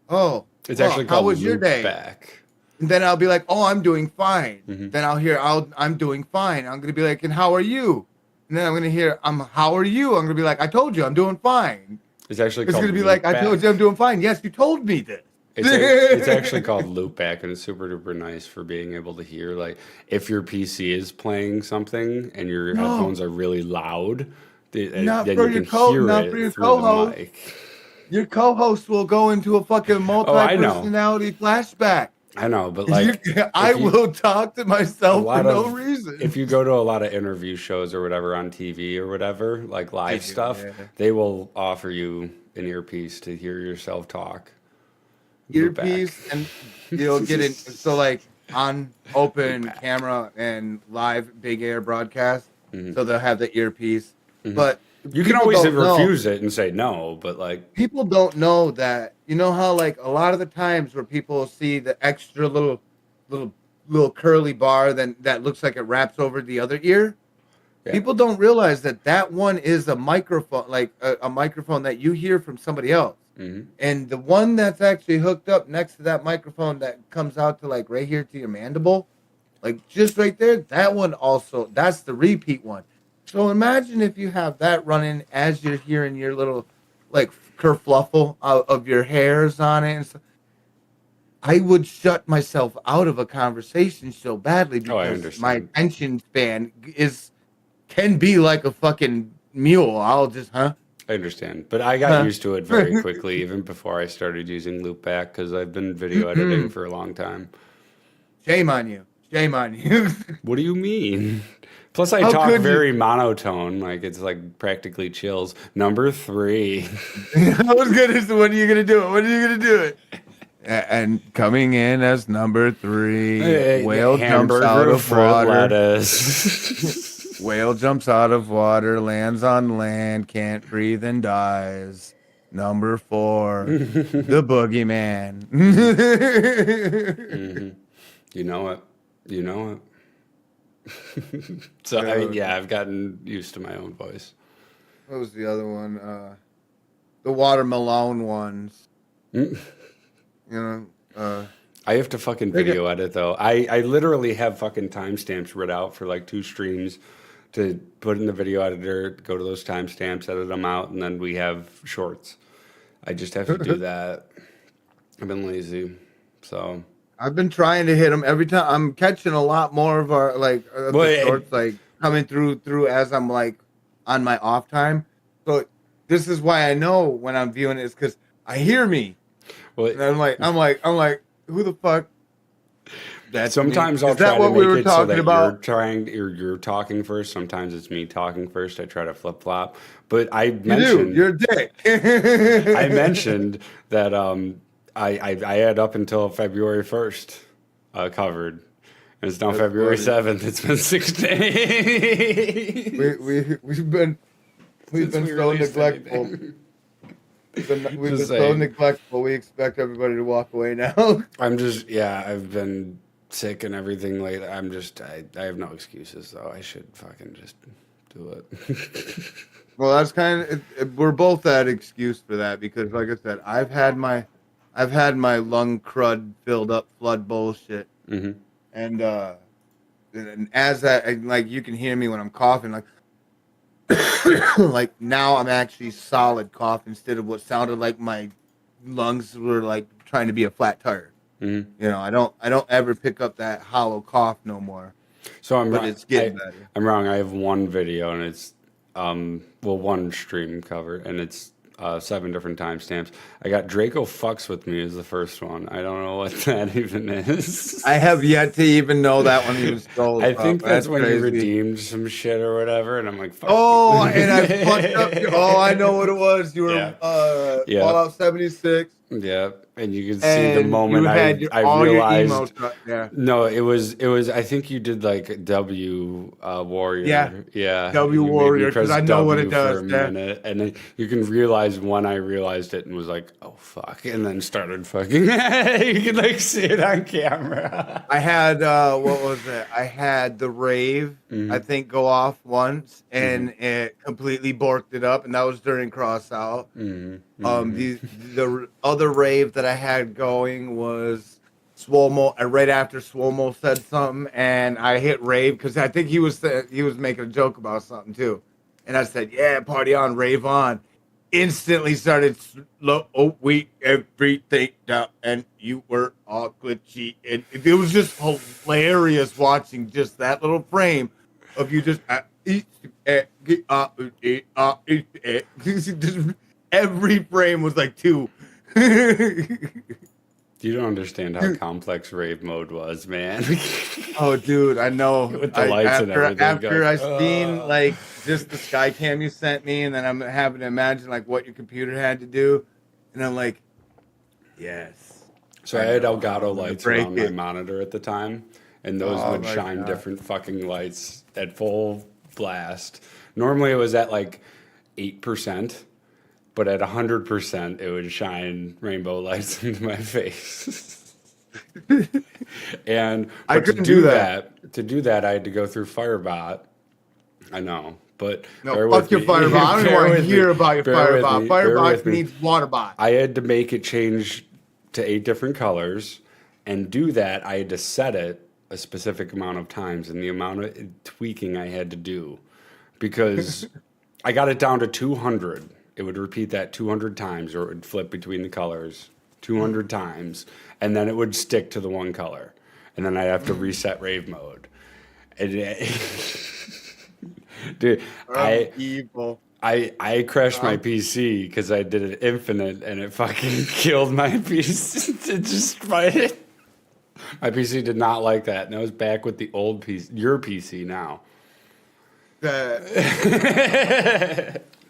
"Oh, It's well, actually how called was your loop day?" back. And then I'll be like, "Oh, I'm doing fine." Mhm. Then I'll hear, "I'm doing fine." I'm gonna be like, "And how are you?" And then I'm gonna hear, "How are you?" I'm gonna be like, "I told you, I'm doing fine." It's actually It's called gonna be loop like, "I back. told you, I'm doing fine." Yes, you told me this. It's actually called loop back, and it's super duper nice for being able to hear. Like, if your PC is playing something and your No. headphones are really loud, Not then for you your can hear not it for your through the co-host. mic. Your co-host will go into a fucking multi-personality flashback. I know, but like, I if you- will talk to myself for lot no of- reason. if you go to a lot of interview shows or whatever on TV or whatever, like live do, stuff, yeah. they will offer you an earpiece to hear yourself talk. Loop back. Earpiece, and you'll get it. So like on open camera and live big air broadcast, so they'll have the earpiece. But You can people always don't know- refuse it and say no, but like, People don't know that. You know how like a lot of the times where people see the extra little curly bar that looks like it wraps over the other ear. Yeah. People don't realize that one is a microphone, like a microphone that you hear from somebody else. mhm. And the one that's actually hooked up next to that microphone that comes out to like right here to your mandible, like just right there, that one also, that's the repeat one. So imagine if you have that running as you're hearing your little like kerfluffle of your hairs on it and stuff, I would shut myself out of a conversation so badly Oh, I because my understand. attention span can be like a fucking mule. I'll just I understand, but I got huh. used to it very quickly, even before I started using Loopback, because I've been video editing for a long time. Shame on you. Shame on you. What do you mean? Plus, I How talk could you? very monotone, like it's like practically chills. Number three. I was gonna say, when are you gonna do it? When are you gonna do it? And coming in as number 3, whale jumps out Hamburger of fruit water. lettuce. Whale jumps out of water, lands on land, can't breathe and dies. Number 4, the boogeyman. Hmm. You know it. You know it. So yeah, I've gotten used to my own voice. What was the other one? The watermelon ones. Mm. You know, I have to fucking they get- video edit though. I literally have fucking timestamps writ out for like 2 streams to put in the video editor, go to those timestamps, edit them out, and then we have shorts. I just have to do that. I've been lazy. So I've been trying to hit them every time. I'm catching a lot more of our Well, the shorts coming through as I'm like on my off time. So this is why I know when I'm viewing it is because I hear me. And well, I'm like, who the fuck? That's sometimes me. I'll Is that try to what we make were it so talking that about? you're talking first. Sometimes it's me talking first. I try to flip flop. But I You do. mentioned You're a dick. I mentioned that I had up until February 1st covered. And it's now That's February funny. 7th. It's been 6 days. We've been Since we so released neglectful. anything. We've been Just so saying. neglectful. We expect everybody to walk away now. Yeah, I've been sick and everything lately. I have no excuses though. I should fucking just do it. Well, that's kind of we're both that excuse for that because, like I said, I've had my lung crud filled up flood bullshit, Hmm. and as that and, like you can hear me when I'm coughing, like like now I'm actually solid cough instead of what sounded like my lungs were like trying to be a flat tire. Hmm. You know, I don't ever pick up that hollow cough no more, So I'm but wrong. it's getting better. I'm wrong. I have one video and it's one stream cover and it's 7 different timestamps. I got Draco fucks with me as the first one. I don't know what that even is. I have yet to even know that one even scrolled I up. think that's when you crazy. redeemed some shit or whatever, and I'm like, fuck. Oh, you. and I fucked up. Oh, I know what it was. You were Yeah. Yeah. Fallout 76, Yeah, and you can see and the moment you had I all realized. your emotes up there. No, it was. I think you did like W Warrior. Yeah. Yeah. W You made me Warrior, 'cause press I know what it W for does, a yeah. minute, and then you can realize when I realized it and was like, oh fuck, and then started fucking. You can like see it on camera. I had what was it? I had the rave. Mhm. I think go off once, and it completely borked it up, and that was during cross out. Mhm. The other rave that I had going was Swomo. Right after Swomo said something, and I hit rave because I think he was making a joke about something too, and I said, "Yeah, party on, rave on." Instantly started slow. Oh, we everything down, and you were all glitchy, and it was just hilarious watching just that little frame of you just. Every frame was like 2. You don't understand how complex rave mode was, man. Oh, dude, I know. With the lights and everything, After I going, seen "Ugh." like just the sky cam you sent me, and then I'm having to imagine like what your computer had to do, and I'm like, yes. So I had know how Elgato I'm gonna lights break around my it. monitor at the time, and those Oh would my shine God. different fucking lights at full blast. Normally it was at like 8%, but at 100% it would shine rainbow lights into my face. And I but to couldn't do do that, I had to go through Firebot. I know, but No, bear fuck with your me. Firebot. I don't Bear want to with hear me. about your Bear with Firebot. me. Bear Firebot with me. needs Waterbot. I had to make it change to 8 different colors, and do that, I had to set it a specific amount of times, and the amount of tweaking I had to do, because I got it down to 200, it would repeat that 200 times, or it would flip between the colors 200 times, and then it would stick to the one color. And then I'd have to reset rave mode. And dude, Evil. I crashed my PC because I did it infinite and it fucking killed my PC. It just my PC did not like that, and I was back with the old PC, your PC now.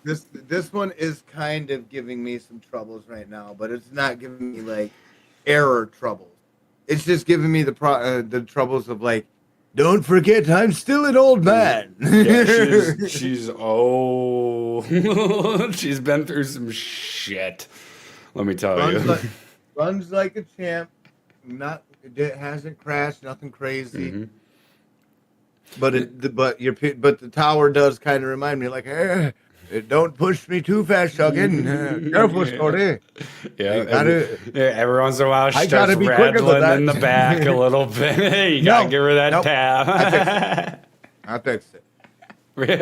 This one is kind of giving me some troubles right now, but it's not giving me like error troubles. It's just giving me the troubles of like, don't forget, I'm still an old man. Yeah, she's old. She's been through some shit. Let me tell you. Runs like a champ. It hasn't crashed. Nothing crazy. Mm-hmm. But the tower does kind of remind me like, don't push me too fast, Chuggin. Careful, Scotty. Yeah, every once in a while she I starts gotta be quicker than rattling that. in the back a little bit. You gotta give her that nope. tap. I fixed it.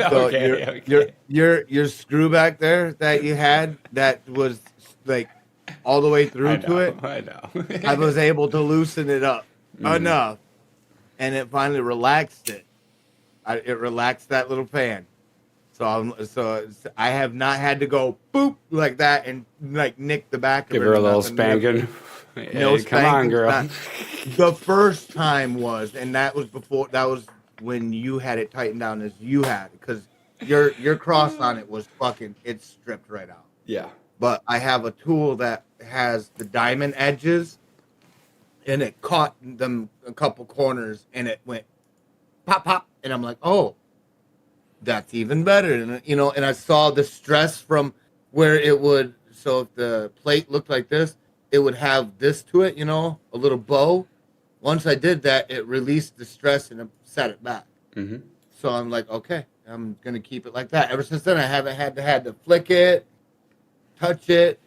So okay. Your screw back there that you had that was like all the way through to it. I know. I was able to loosen it up enough, and it finally relaxed it. It relaxed that little fan. So I have not had to go boop like that and like nick the back of it. Give her a little spanking. No, Hey, come on, girl. The first time was, and that was when you had it tightened down as you had, because your cross on it was fucking, it's stripped right out. Yeah. But I have a tool that has the diamond edges, and it caught them a couple corners, and it went pop, pop, and I'm like, oh, that's even better. And and I saw the stress from where it would. So if the plate looked like this, it would have this to it, a little bow. Once I did that, it released the stress and it set it back. Mm-hmm. So I'm like, okay, I'm gonna keep it like that. Ever since then, I haven't had to flick it, touch it.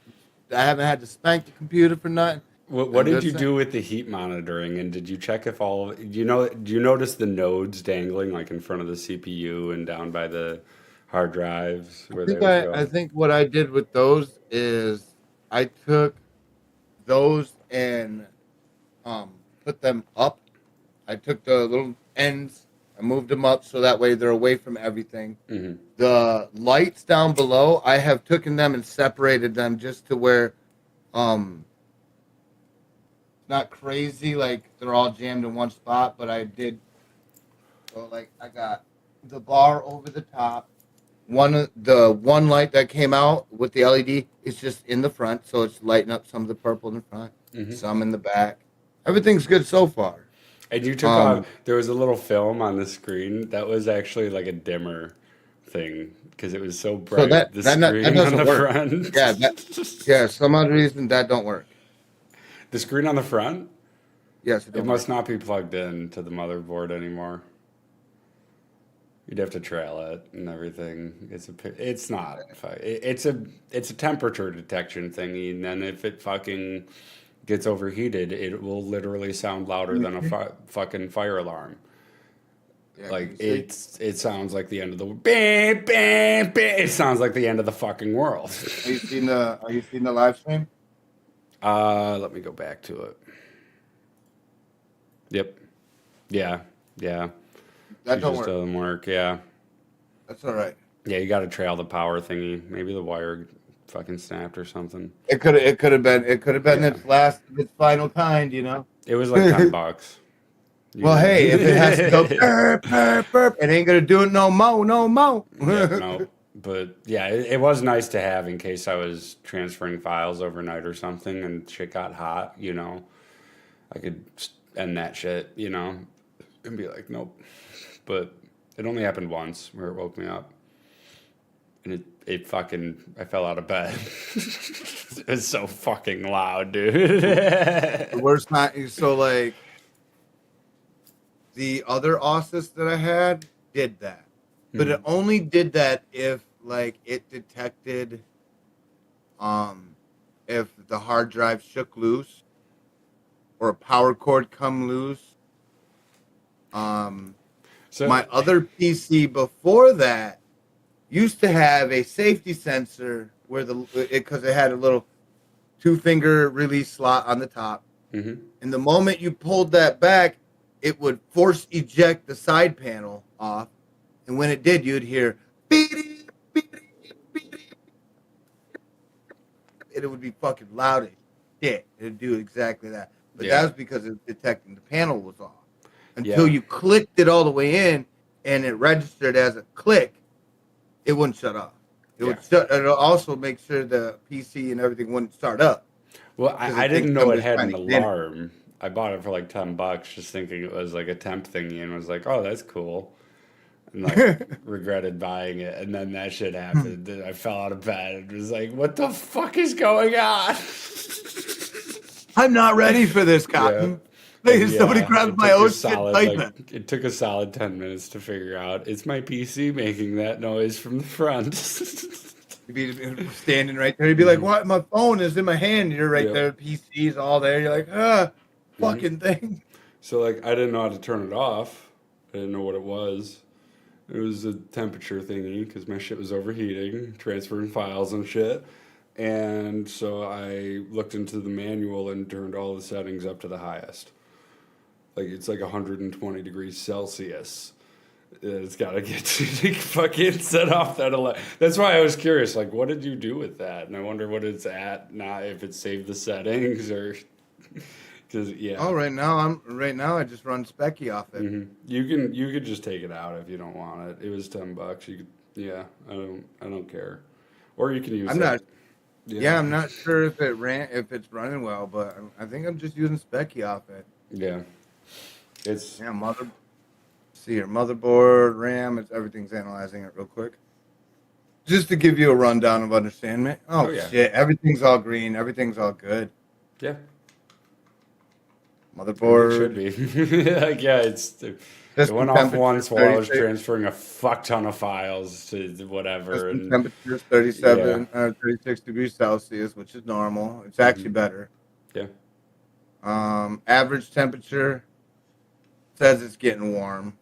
I haven't had to spank the computer for nothing. What did you do with the heat monitoring? And did you check if all of do you notice the nodes dangling like in front of the CPU and down by the hard drives where I think what I did with those is I took those and put them up. I took the little ends, I moved them up so that way they're away from everything. Mm-hmm. The lights down below, I have taken them and separated them just to where not crazy like they're all jammed in one spot, but I did. So like I got the bar over the top. The one light that came out with the LED is just in the front, so it's lighting up some of the purple in the front, some in the back. Everything's good so far. And you took off. There was a little film on the screen that was actually like a dimmer thing because it was so bright. So that doesn't work. Front. Yeah, some odd reason that don't work. The screen on the front? Yes, it must not be plugged in to the motherboard anymore. You'd have to trail it and everything. It's not. It's a temperature detection thingy, and then if it fucking gets overheated, it will literally sound louder than a fucking fire alarm. Yeah, like it sounds like the end of the bam, bam, bam. It sounds like the end of the fucking world. Are you seeing the live stream? Let me go back to it. Yep. Yeah. That don't work. Doesn't work. Yeah. That's all right. Yeah, you got to trail the power thingy. Maybe the wire fucking snapped or something. It could have been its final kind. It was like $10. Well, hey, if it has to go burp, burp, burp, it ain't gonna do it no more. Yeah, no. But yeah, it was nice to have in case I was transferring files overnight or something and shit got hot, I could end that shit, and be like, nope. But it only happened once where it woke me up. And it fucking, I fell out of bed. It was so fucking loud, dude. The worst not so like the other Asus that I had did that. But it only did that if like it detected if the hard drive shook loose or a power cord come loose. So my other PC before that used to have a safety sensor where because it had a little 2-finger release slot on the top. Mm-hmm. And the moment you pulled that back, it would force eject the side panel off. And when it did, you'd hear beep, beep, beep, beep. And it would be fucking loud as shit. It would do exactly that. But that was because it was detecting the panel was off. Until you clicked it all the way in and it registered as a click, it wouldn't shut off. It would shut. It'll also make sure the PC and everything wouldn't start up. Well, I didn't know it had an alarm. I bought it for like $10, just thinking it was like a temp thingy, and was like, "Oh, that's cool." And like regretted buying it, and then that shit happened. And I fell out of bed and was like, "What the fuck is going on?" I'm not ready for this, Cotton. Somebody grabbed my own shit. It took a solid 10 minutes to figure out it's my PC making that noise from the front. You'd be standing right there. You'd be like, "What? My phone is in my hand." You're right there. PC's all there. You're like, fucking thing. So like, I didn't know how to turn it off. I didn't know what it was. It was a temperature thingy because my shit was overheating, transferring files and shit. And so I looked into the manual and turned all the settings up to the highest. Like, it's like 120 degrees Celsius. It's got to get to fucking set off that alarm. That's why I was curious, like, what did you do with that? And I wonder what it's at, not if it saved the settings or... Cause, Oh, right now I just run Specky off it. Mm-hmm. You could just take it out if you don't want it. It was $10. You could, I don't care. Or you can use I'm not sure if it's running well, but I think I'm just using Specky off it. Yeah. It's see here, motherboard, RAM, everything's analyzing it real quick. Just to give you a rundown of understanding. Oh shit, everything's all green, everything's all good. Yeah. Motherboard. It should be. Like, it went off once while I was transferring a fuck ton of files to whatever. And temperature's 36 degrees Celsius, which is normal. It's actually better. Yeah. Average temperature says it's getting warm.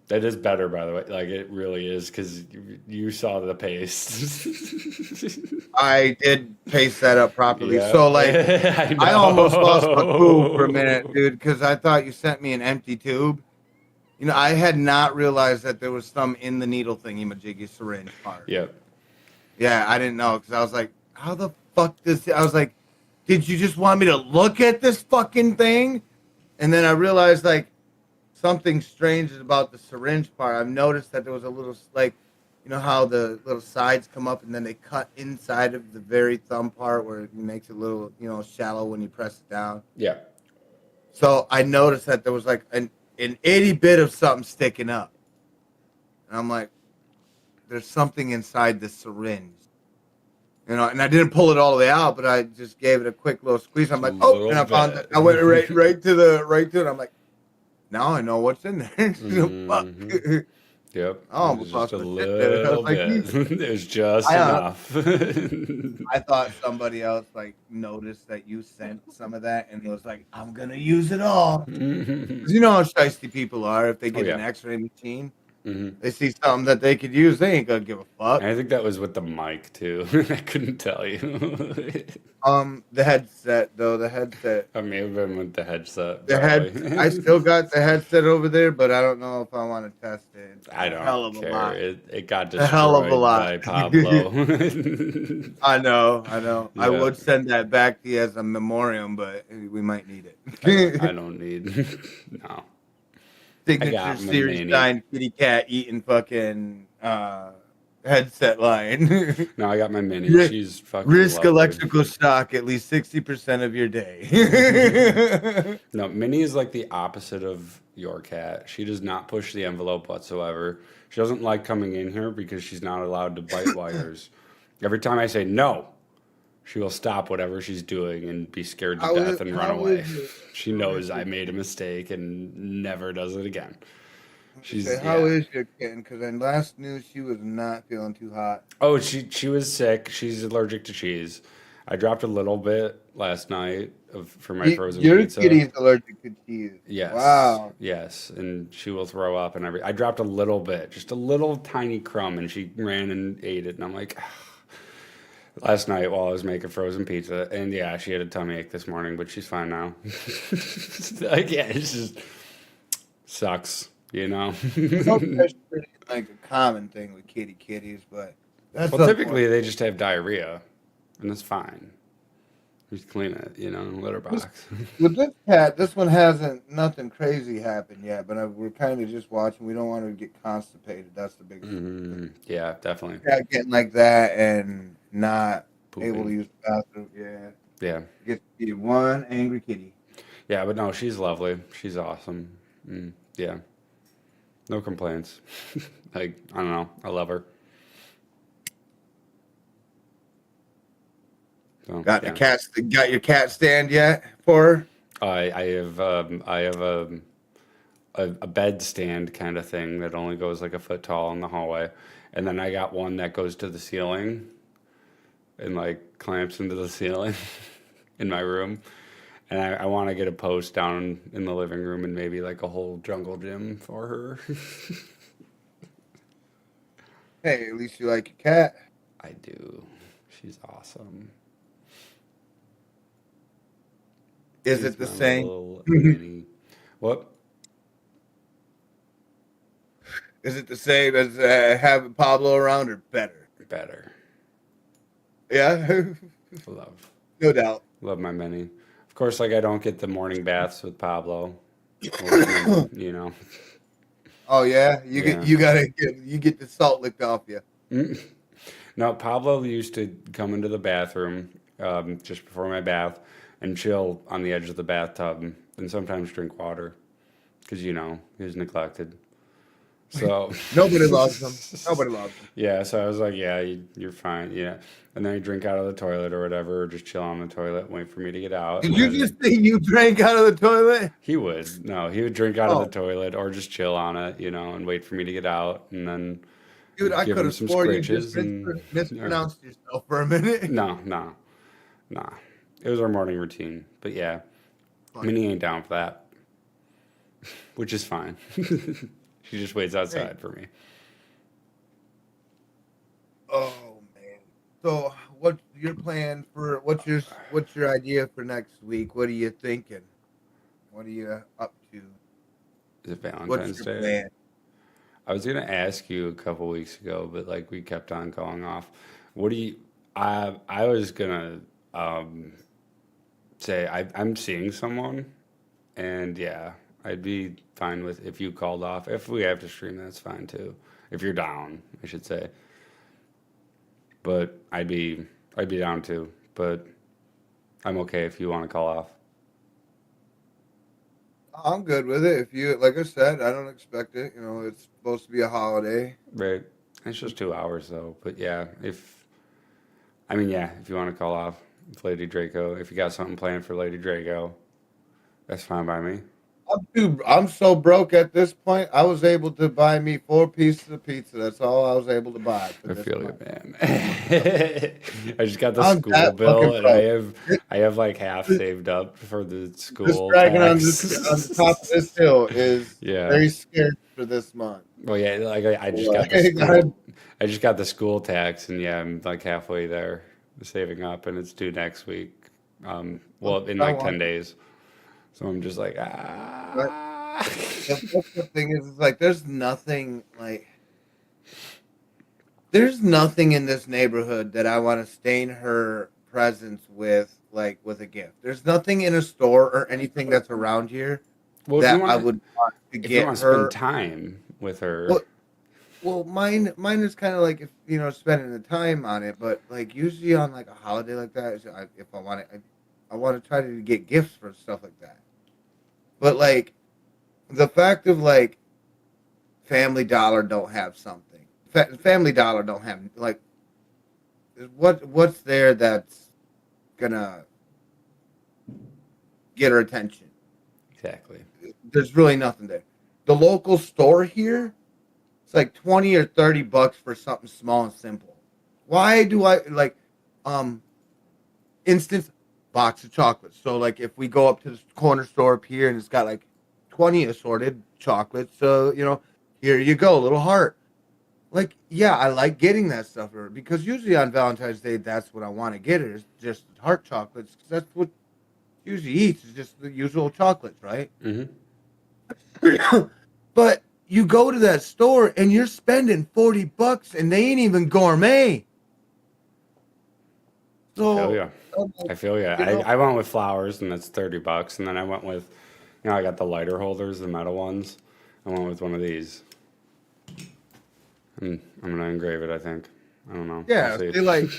That is better, by the way. Like, it really is, because you saw the paste. I did paste that up properly. Yeah. So, like, I almost lost my cool for a minute, dude, because I thought you sent me an empty tube. You know, I had not realized that there was some in the needle thingy-majiggy syringe part. Yep. Yeah, I didn't know, because I was like, how the fuck I was like, did you just want me to look at this fucking thing? And then I realized, like, something strange about the syringe part. I've noticed that there was a little, like, you know how the little sides come up and then they cut inside of the very thumb part where it makes it a little, shallow when you press it down. Yeah. So I noticed that there was like an itty bit of something sticking up. And I'm like, there's something inside the syringe. And I didn't pull it all the way out, but I just gave it a quick little squeeze. I'm like, oh, and I found it. I went right to it. I'm like, now I know what's in there. Mm-hmm. Yep. Oh, it was just a little bit. It was just enough. I thought somebody else like noticed that you sent some of that and was like, I'm gonna use it all. Mm-hmm. You know how shiesty people are. If they get an X-ray machine, they see something that they could use, they ain't gonna give a fuck. I think that was with the mic too. I couldn't tell you. The headset though. The headset. I may have been with the headset. I still got the headset over there, but I don't know if I want to test it. I don't care. It got destroyed a hell of a lot by Pablo. I know. Yeah. I would send that back to you as a memoriam, but we might need it. I don't need. No. Signature Series 9 kitty cat eating fucking headset line. No, I got my mini. She's fucking risk electrical shock at least 60% of your day. No, Minnie is like the opposite of your cat. She does not push the envelope whatsoever. She doesn't like coming in here because she's not allowed to bite wires. Every time I say no, she will stop whatever she's doing and be scared to death and run away. She knows I made a mistake and never does it again. How is your kitten? Because I last knew she was not feeling too hot. Oh, she was sick. She's allergic to cheese. I dropped a little bit last night for my frozen pizza. Your kitty's allergic to cheese. Yes. Wow. Yes, and she will throw up and everything. I dropped a little bit, just a little tiny crumb, and she ran and ate it, and I'm like, last night while I was making frozen pizza, and yeah, she had a tummy ache this morning, but she's fine now. Like, yeah, it just sucks, you know. I know that's pretty like a common thing with kitties, but that's Well, typically unfortunate. they just have diarrhea, and it's fine. Just clean it, you know, in a litter This, box. with this cat, this one hasn't nothing crazy happened yet, but we're kind of just watching. We don't want to get constipated. That's the biggest thing. Yeah, definitely. Cat getting like that and not able to Pooping. use the bathroom. Yeah, Yeah. get to be one angry kitty. Yeah, but no, she's lovely. She's awesome. Yeah, no complaints. Like, I don't know. I love her. So, Got the yeah. cat? Got your cat stand yet for her? I have a bed stand kind of thing that only goes like a foot tall in the hallway, and then I got one that goes to the ceiling and like clamps into the ceiling in my room. And I want to get a post down in the living room and maybe like a whole jungle gym for her. Hey, at least you like your cat. I do. She's awesome. Is She's it the my same? little mini. What? Is it the same as having Pablo around, or better? Better. Yeah, Love. no doubt. Love my mini. Of course, like I don't get the morning baths with Pablo. Or, you know. Oh yeah, Yeah. you get the salt licked off you. Mm. No, Pablo used to come into the bathroom just before my bath and chill on the edge of the bathtub and sometimes drink water because, you know, he was neglected. So, Nobody loves them. Nobody loves them. yeah, so I was like, yeah, you're fine. Yeah. And then he'd drink out of the toilet or whatever, or just chill on the toilet and wait for me to get out. Did And you then just say you drank out of the toilet? he would. No, he would drink out of the Oh, toilet or just chill on it, you know, and wait for me to get out and then dude, I give could him have some swore you just scritches and, mispronounced yourself for a minute. no, no, nah. It was our morning routine. But yeah, Funny. Minnie ain't down for that, which is fine. She just waits Hey, outside for me. oh man. So, what's your plan for what's your idea for next week? What are you thinking? What are you up to? Is it What's Valentine's your Day? plan? I was gonna ask you a couple weeks ago, but like we kept on going off. What do you? I was gonna um, say I'm seeing someone, and yeah, I'd be fine with if you called off. If we have to stream, that's fine too. If you're down, I should say. But I'd be down too. But I'm okay if you want to call off. I'm good with it. If you, like I said, I don't expect it. You know, it's supposed to be a holiday. Right. It's just 2 hours though. But yeah, I mean yeah, if you want to call off with Lady Draco, if you got something planned for Lady Draco, that's fine by me. I'm so broke at this point. I was able to buy me 4 pieces of pizza. That's all I was able to buy for I this feel you, month. man. I just got the I'm school that fucking bill and broke. I have like half This, saved up for the this school dragon on the top of tax. this hill is Yeah. very scared for this month. Well, yeah, like I just got Like, the school I just got the school tax and yeah, I'm like halfway there saving up and it's due next week. Well, in I like 10 want, days. So I'm just like, but ah. the thing is like there's nothing in this neighborhood that I want to stain her presence with, like with a gift. There's nothing in a store or anything that's around here Well, that I would want to if you get want to spend her. time with her, Well, well, mine is kind of like if spending the time on it, but like usually on like a holiday like that, if I want to, I want to try to get gifts for stuff like that. But like the fact of like Family Dollar don't have something. Family Dollar don't have like what's there that's gonna get her attention. exactly. There's really nothing there. The local store here, it's like 20 or 30 bucks for something small and simple. Why do I like um instance box of chocolates? So like if we go up to the corner store up here and it's got like 20 assorted chocolates, so here you go, little heart. Like, yeah, I like getting that stuff for her because usually on Valentine's Day, that's what I want to get her is just heart chocolates. 'Cause that's what she usually eats is just the usual chocolates, right? Mm-hmm. But you go to that store and you're spending $40 and they ain't even gourmet. Feel So, ya. I feel ya. you know, I went with flowers, and that's $30, and then I went with, I got the lighter holders, the metal ones. I went with one of these, and I'm gonna engrave it. I think. I don't know. We'll yeah, see. see, like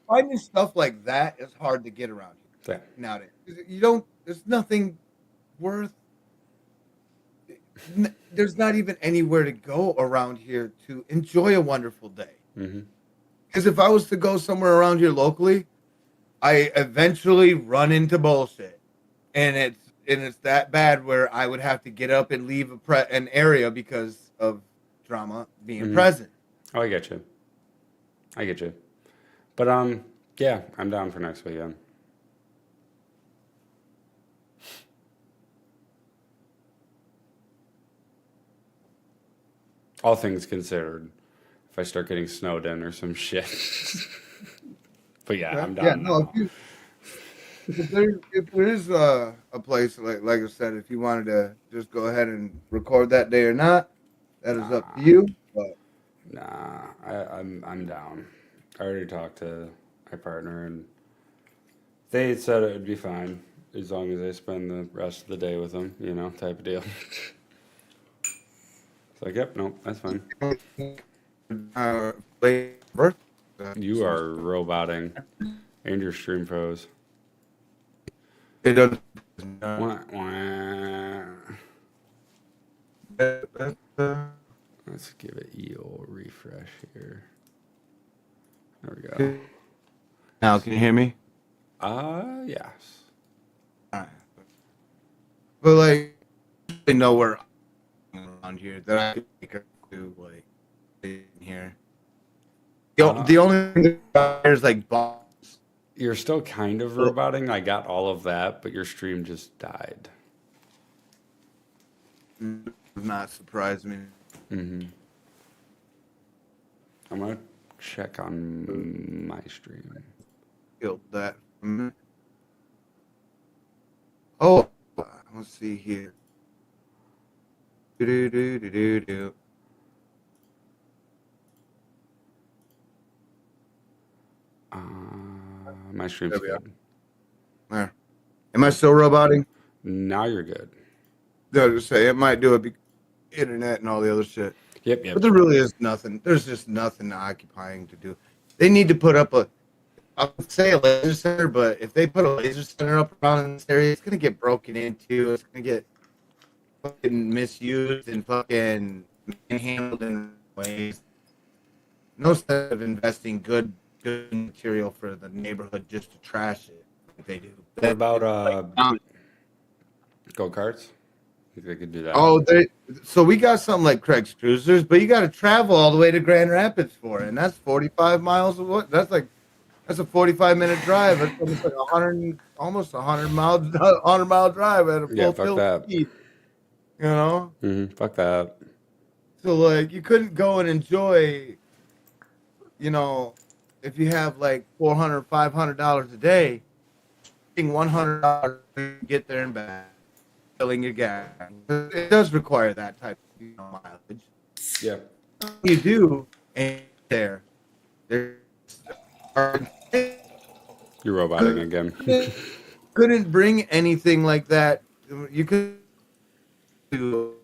finding stuff like that is hard to get around Yeah. here nowadays. You don't, there's nothing worth, there's not even anywhere to go around here to enjoy a wonderful day. Mm-hmm. Because if I was to go somewhere around here locally, I eventually run into bullshit, and it's that bad where I would have to get up and leave an area because of drama being Mm-hmm. present. Oh, I get you. I get you. But yeah, I'm down for next weekend. All things considered, if I start getting snowed in or some shit. But yeah, I'm Yeah, down no. now. If there is a place like I said, if you wanted to just go ahead and record that day or not, that is up to Nah, you. But nah, I'm down. I already talked to my partner, and they said it would be fine as long as I spend the rest of the day with them, type of deal. It's like, yep, nope, that's fine. late birth. You are roboting, and your stream froze. It doesn't. Wah, wah. Let's give it EO refresh here. There we go. Now, can you hear me? Yes. Alright. But like, they know where around here that I could take her to like in here. The only thing that is like bombs. You're still kind of roboting. I got all of that, but your stream just died. Does not surprise me. Mm-hmm. I'm gonna check on my stream. Killed that. Oh, let's see here. Do do do do do. My stream's There we are. good. There. Am I still roboting? Now you're good. No, just say it might do it. Internet and all the other shit. Yep, But yep. there really is nothing. There's just nothing occupying to do. They need to put up I would say a laser center, but if they put a laser center up around this area, it's gonna get broken into. It's gonna get fucking misused and fucking handled in ways. No sense of investing good material for the neighborhood just to trash it like they do. What about go-karts? Think they could do that? Oh, so we got something like Craig's Cruisers, but you got to travel all the way to Grand Rapids for it, and that's 45 miles away. That's a 45-minute drive. It's almost like 100, almost 100 mile drive at a Yeah, full fuck tilt that. speed. You know, Fuck that. so like you couldn't go and enjoy. If you have like $400, $500 a day, $100 to get there and back, filling your gas. It does require that type of mileage. Yeah. You do, and there are You're roboting again. couldn't bring anything like that. You could do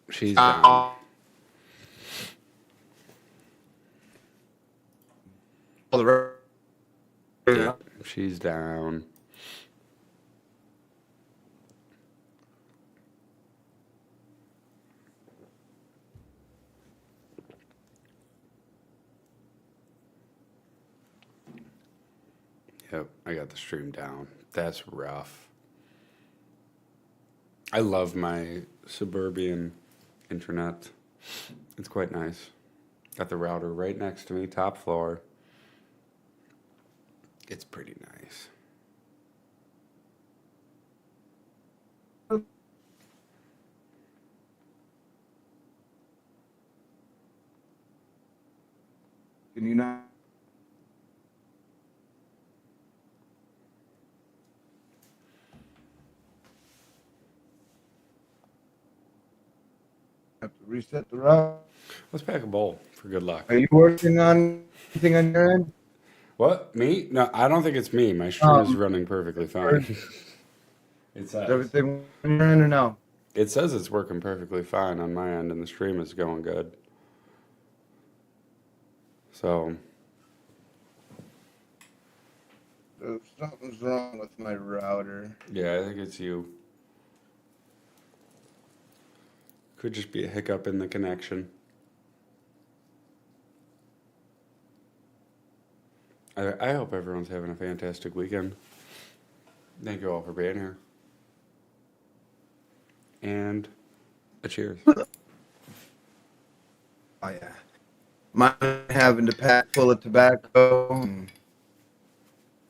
She's down. all the Yep, she's down. Yep, I got the stream down. That's rough. I love my suburban internet. It's quite nice. Got the router right next to me, top floor. It's pretty nice. Can you not? Have to reset the router. Let's pack a bowl for good luck. Are you working on anything on your end? What? Me? No, I don't think it's me. My stream is Um, running perfectly fine. It Is says. everything on your end or no? It says it's working perfectly fine on my end, and the stream is going good. So, Something's wrong with my router. yeah, I think it's you. Could just be a hiccup in the connection. I hope everyone's having a fantastic weekend. Thank you all for being here. And a cheers. Oh yeah. Mine having to pack full of tobacco and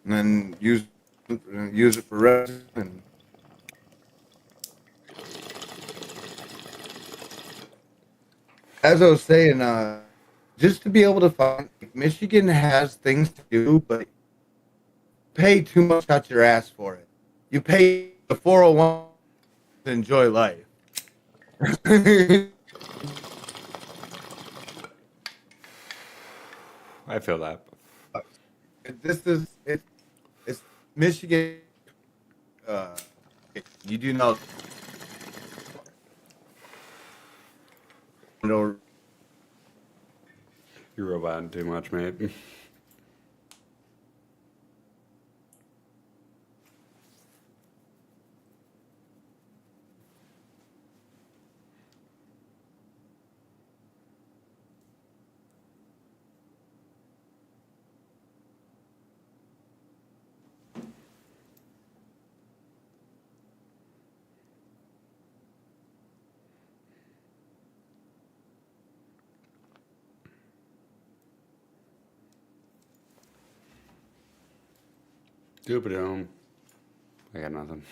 then use it for rest and as I was saying, just to be able to find Michigan has things to do, but pay too much out your ass for it. You pay the 401 to enjoy life. I feel that. It's Michigan. You do know. You're roboting too much, mate. Doop-a-doom. I got nothing.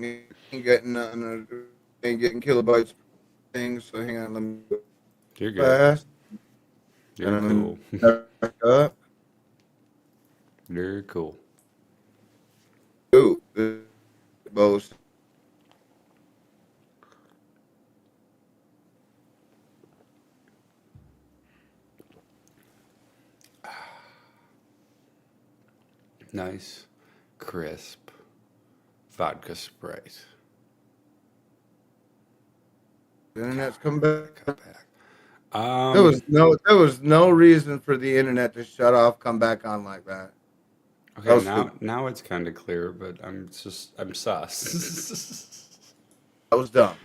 Ain't getting nothing. Ain't getting kilobytes things. So hang on, let me go You're good. fast. You're cool. Back up. You're cool. Ooh, both. Nice, crisp vodka Sprite. The internet's come back. Come back. There was no reason for the internet to shut off, come back on like that. Okay, was now it's kind of clear, but I'm sus. That was dumb.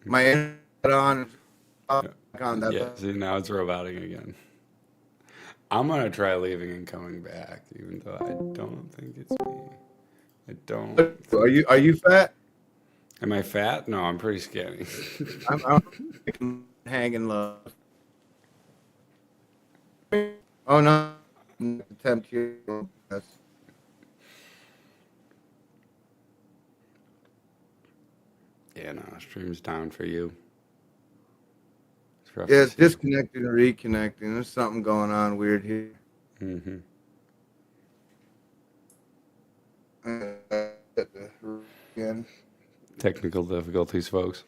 My internet on. That. Yeah, see, now it's roboting again. I'm gonna try leaving and coming back, even though I don't think it's me. I don't. Are you fat? Am I fat? No, I'm pretty skinny. I'm hanging low. Oh no! Attempt you. Yeah, no, stream's down for you. It's rough Yeah, to it's see. disconnecting and reconnecting. There's something going on weird here. Mm-hmm. Again. Technical difficulties, folks.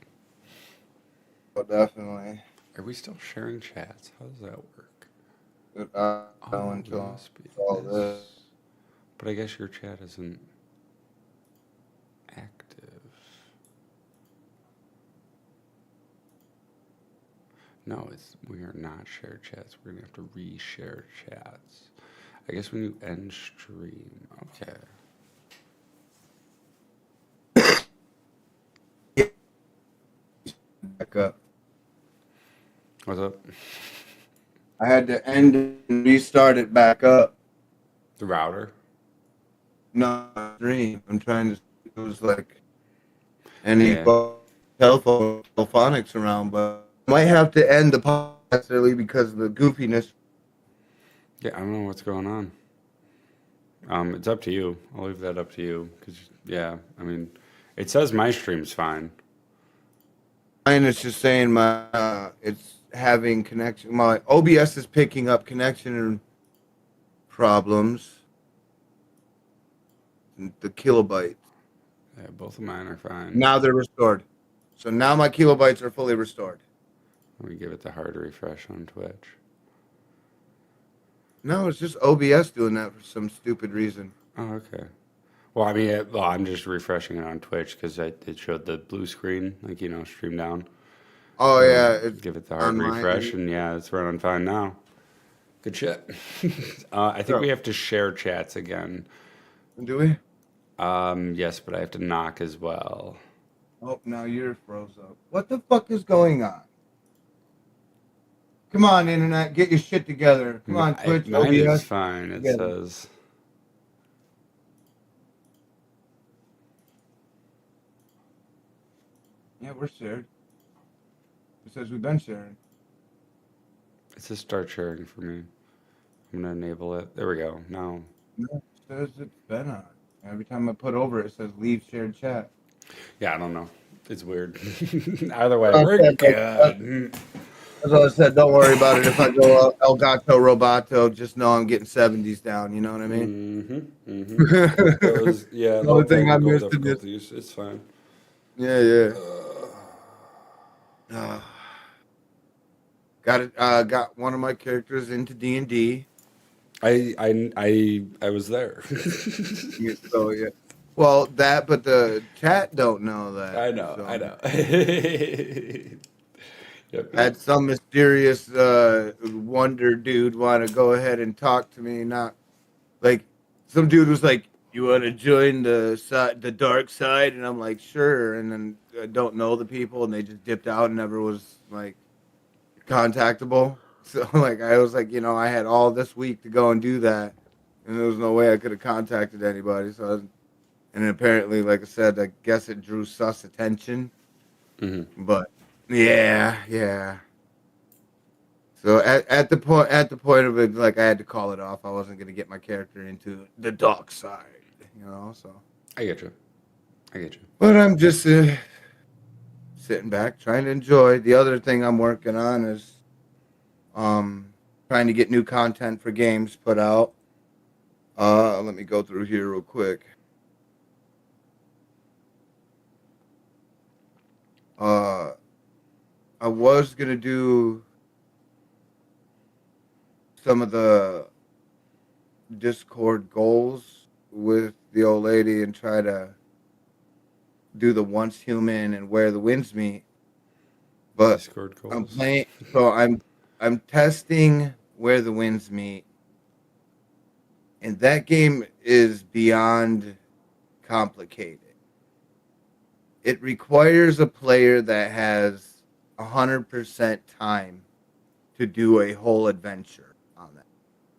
Oh, definitely. Are we still sharing chats? How does that work? Until must be all this. this. But I guess your chat isn't active. No, we are not shared chats. We're gonna have to re-share chats. I guess when you end stream. Okay. Back up. What's up? I had to end and restart it back up. The router? No, stream. I'm trying to. It was like any Yeah. telephonics around, but I might have to end the podcast early because of the goofiness. Yeah, I don't know what's going on. It's up to you. I'll leave that up to you. Cause yeah, I mean, it says my stream's fine. Mine is just saying my having connection. My OBS is picking up connection problems. The kilobytes. Yeah, both of mine are fine. Now they're restored. So now my kilobytes are fully restored. Let me give it the hard refresh on Twitch. No, it's just OBS doing that for some stupid reason. Oh, okay. Well, I mean, I'm just refreshing it on Twitch because it showed the blue screen, like, stream down. Oh yeah, it's Give it the hard on my refresh, end. and yeah, it's running fine now. Good shit. I think So, we have to share chats again. do we? Yes, but I have to knock as well. Oh, now you're froze up. What the fuck is going on? Come on, internet, get your shit together. Come on, Twitch, Mine is OBS, fine. It together. says. Yeah, we're shared. It says we've been sharing. It says start sharing for me. I'm gonna enable it. There we go. Now. No, it says it's been on. Every time I put over it says leave shared chat. Yeah, I don't know. It's weird. Either way, Okay, we're good. That's what I said. Don't worry about it. If I go El Gato Roboto, just know I'm getting 70s down. You know what I mean? Yeah, The only thing I technical missed in this. difficulties. It's fine. Yeah. Got one of my characters into D&D. I was there. So yeah. Well, that, but the chat don't know that. I know. So. I know. Yep. Had some mysterious wonder dude want to go ahead and talk to me. Not like some dude was like, "You want to join the dark side?" And I'm like, "Sure." And then I don't know the people, and they just dipped out and never was like contactable. So like I was like, I had all this week to go and do that, and there was no way I could have contacted anybody. And apparently, like I said, I guess it drew sus attention. Mm-hmm. But yeah. So at the point of it, like I had to call it off. I wasn't gonna get my character into the dark side, So I get you. but I'm just sitting back, trying to enjoy. The other thing I'm working on is trying to get new content for games put out. Let me go through here real quick. I was gonna do some of the Discord goals with the old lady and try to do the once human and where the winds meet. But Discord calls. I'm playing, so I'm testing where the winds meet, and that game is beyond complicated. It requires a player that has 100% time to do a whole adventure on that.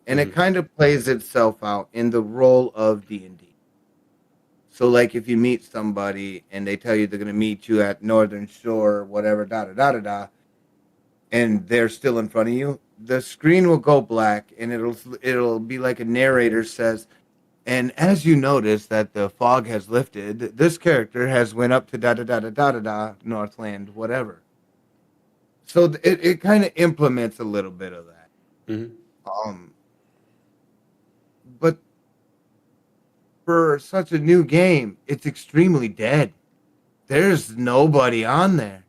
And it kind of plays itself out in the role of D&D. So like if you meet somebody and they tell you they're going to meet you at Northern Shore, whatever, and they're still in front of you, the screen will go black and it'll be like a narrator says, and as you notice that the fog has lifted, this character has went up to Northland, whatever. So it kind of implements a little bit of that. Mm-hmm. But for such a new game, it's extremely dead. There's nobody on there.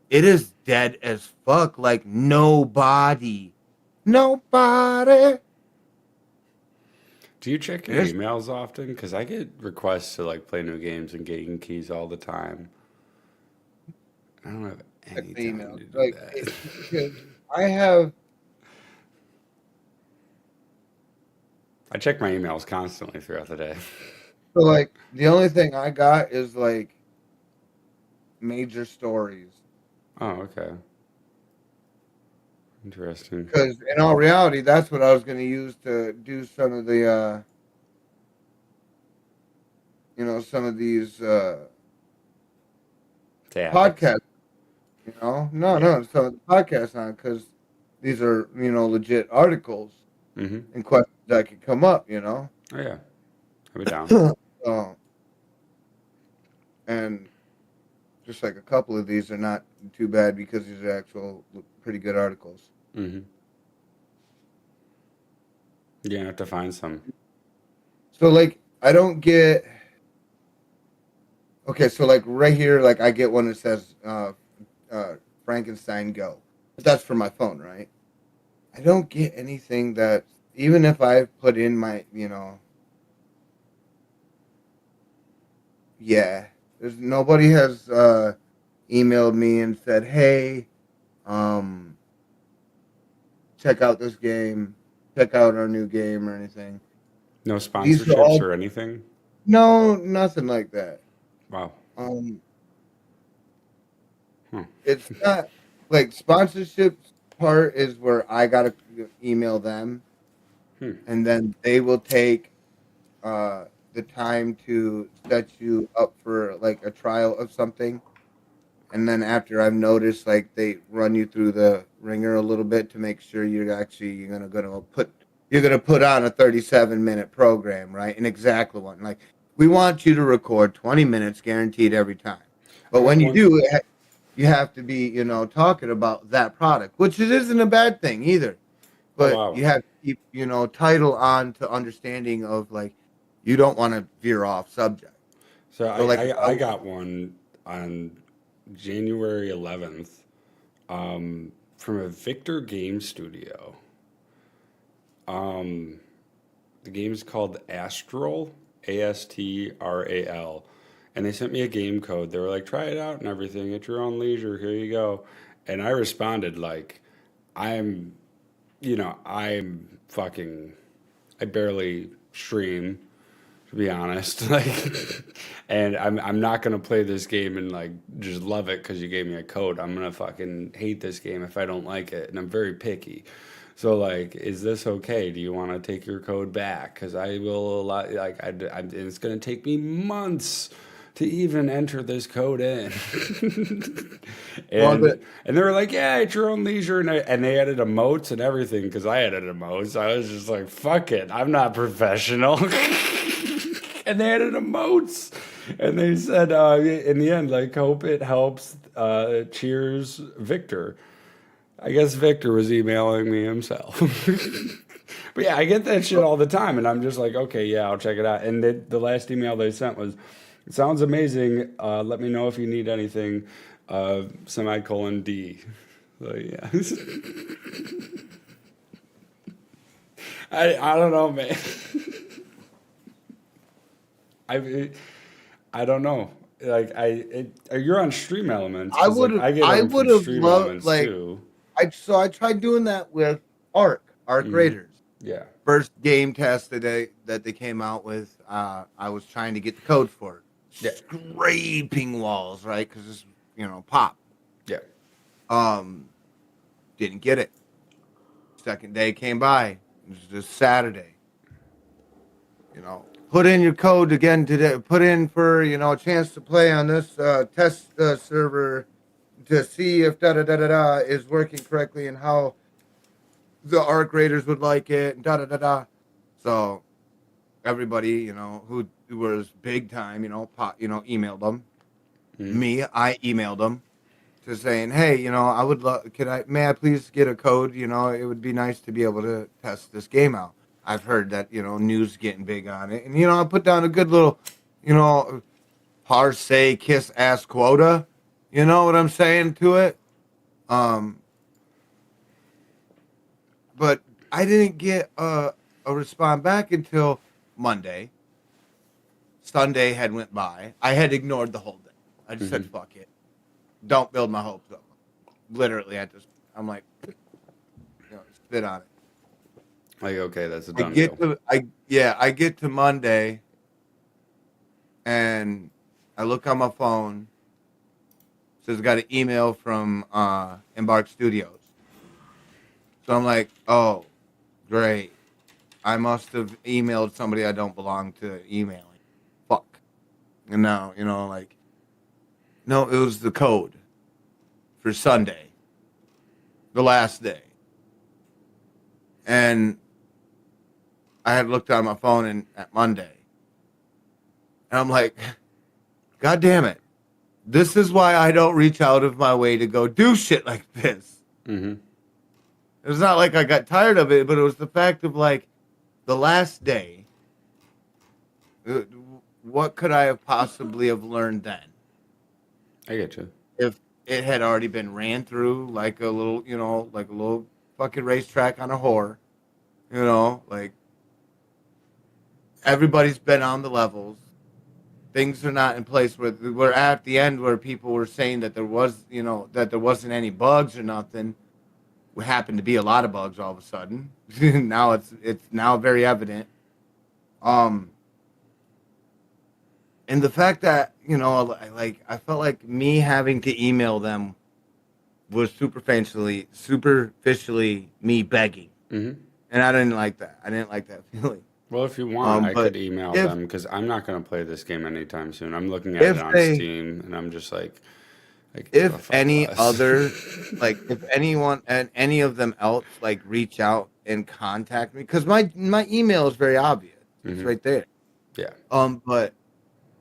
It is dead as fuck. Like nobody. Do you check your emails often? Because I get requests to like play new games and getting keys all the time. I don't have any time to do that. I have. I check my emails constantly throughout the day. So like the only thing I got is like major stories. Oh, okay. Interesting. Because in all reality, that's what I was going to use to do some of the, some of these podcasts. No, some of the podcasts on, because these are legit articles and questions that could come up. Oh yeah, I'll be down. And just like a couple of these are not too bad because these are actual pretty good articles. Mm-hmm. You're gonna have to find some. So like I don't get okay, so like right here, like I get one that says Frankenstein Go. That's for my phone, right? I don't get anything that even if I put in my, yeah, there's nobody has emailed me and said, "Hey, um, check out this game, check out our new game or anything." No These are sponsorships all or anything. no, nothing like that. Wow. Um, Hmm. it's not like sponsorship part is where I gotta email them, Hmm. and then they will take uh the time to set you up for like a trial of something. And then after I've noticed, like they run you through the ringer a little bit to make sure you're gonna put on a 37-minute program, right? An exact one. Like we want you to record 20 minutes guaranteed every time. I But got when you one. do, you have to be, talking about that product, which it isn't a bad thing either. Oh But wow. you have to keep, title on to understanding of like you don't want to veer off subject. So So like I got one on January 11th from a Victor Game Studio. Um, the game's called Astral, Astral, and they sent me a game code. They were like, "Try it out and everything at your own leisure. Here you go." And I responded like, "I'm, I'm fucking, I barely stream." To be honest. Like, and I'm not gonna play this game and like just love it because you gave me a code. I'm gonna fucking hate this game if I don't like it, and I'm very picky. So like, is this okay? Do you want to take your code back? Because I will a lot like it's gonna take me months to even enter this code in. well, And they were like, yeah, at your own leisure, and they added emotes and everything because I added emotes. I was just like, fuck it, I'm not professional. And they added emotes, and they said in the end, like, hope it helps. Cheers, Victor. I guess Victor was emailing me himself. But yeah, I get that shit all the time, and I'm just like, okay, yeah, I'll check it out. And the last email they sent was, "It sounds amazing. Let me know if you need anything." Semicolon D. So yeah, I don't know, man. I I don't know. Like you're on Stream Elements because like I get I them would from have Stream loved Elements like too. I tried doing that with Arc Hmm. Raiders. Yeah. First game test that they came out with, I was trying to get the code for it. Yeah. Scraping walls, right? Because it's pop. Yeah. Um, didn't get it. Second day came by. It was just Saturday. Put in your code again today. Put in for a chance to play on this test server to see if da da da da da is working correctly and how the Arc Raiders would like it and da da da da. So everybody, who was big time, emailed them. Mhm. Me, I emailed them to saying, hey, I would love, may I please get a code? It would be nice to be able to test this game out. I've heard that, news getting big on it. And, I put down a good little, parse, kiss ass quota. You know what I'm saying to it? But I didn't get a response back until Monday. Sunday had went by. I had ignored the whole day. I just said, fuck it. Don't build my hopes up. Literally, I'm like, spit on it. Like, okay, that's a done deal. I get to Monday, and I look on my phone. It says I got an email from Embark Studios. So I'm like, oh, great. I must have emailed somebody I don't belong to emailing. Fuck. And now, no, it was the code for Sunday, the last day. And I had looked on my phone at Monday. And I'm like, God damn it. This is why I don't reach out of my way to go do shit like this. Mm-hmm. It's not like I got tired of it, but it was the fact of like the last day. What could I have possibly have learned then I get you. if it had already been ran through like a little, like a little fucking racetrack on a whore, like everybody's been on the levels. Things are not in place where we're at the end where people were saying that there was, that there wasn't any bugs or nothing. There happened to be a lot of bugs all of a sudden. Now it's now very evident. And the fact that, I felt like me having to email them was superficially me begging. Mm-hmm. And I didn't like that. I didn't like that feeling. Well, if you want, I But could email if them because I'm not going to play this game anytime soon. I'm looking at it if on they Steam, and I'm just like, I could give a if fuck any less. other if anyone and any of them else reach out and contact me, because my email is very obvious. It's Mhm. right there. Yeah. But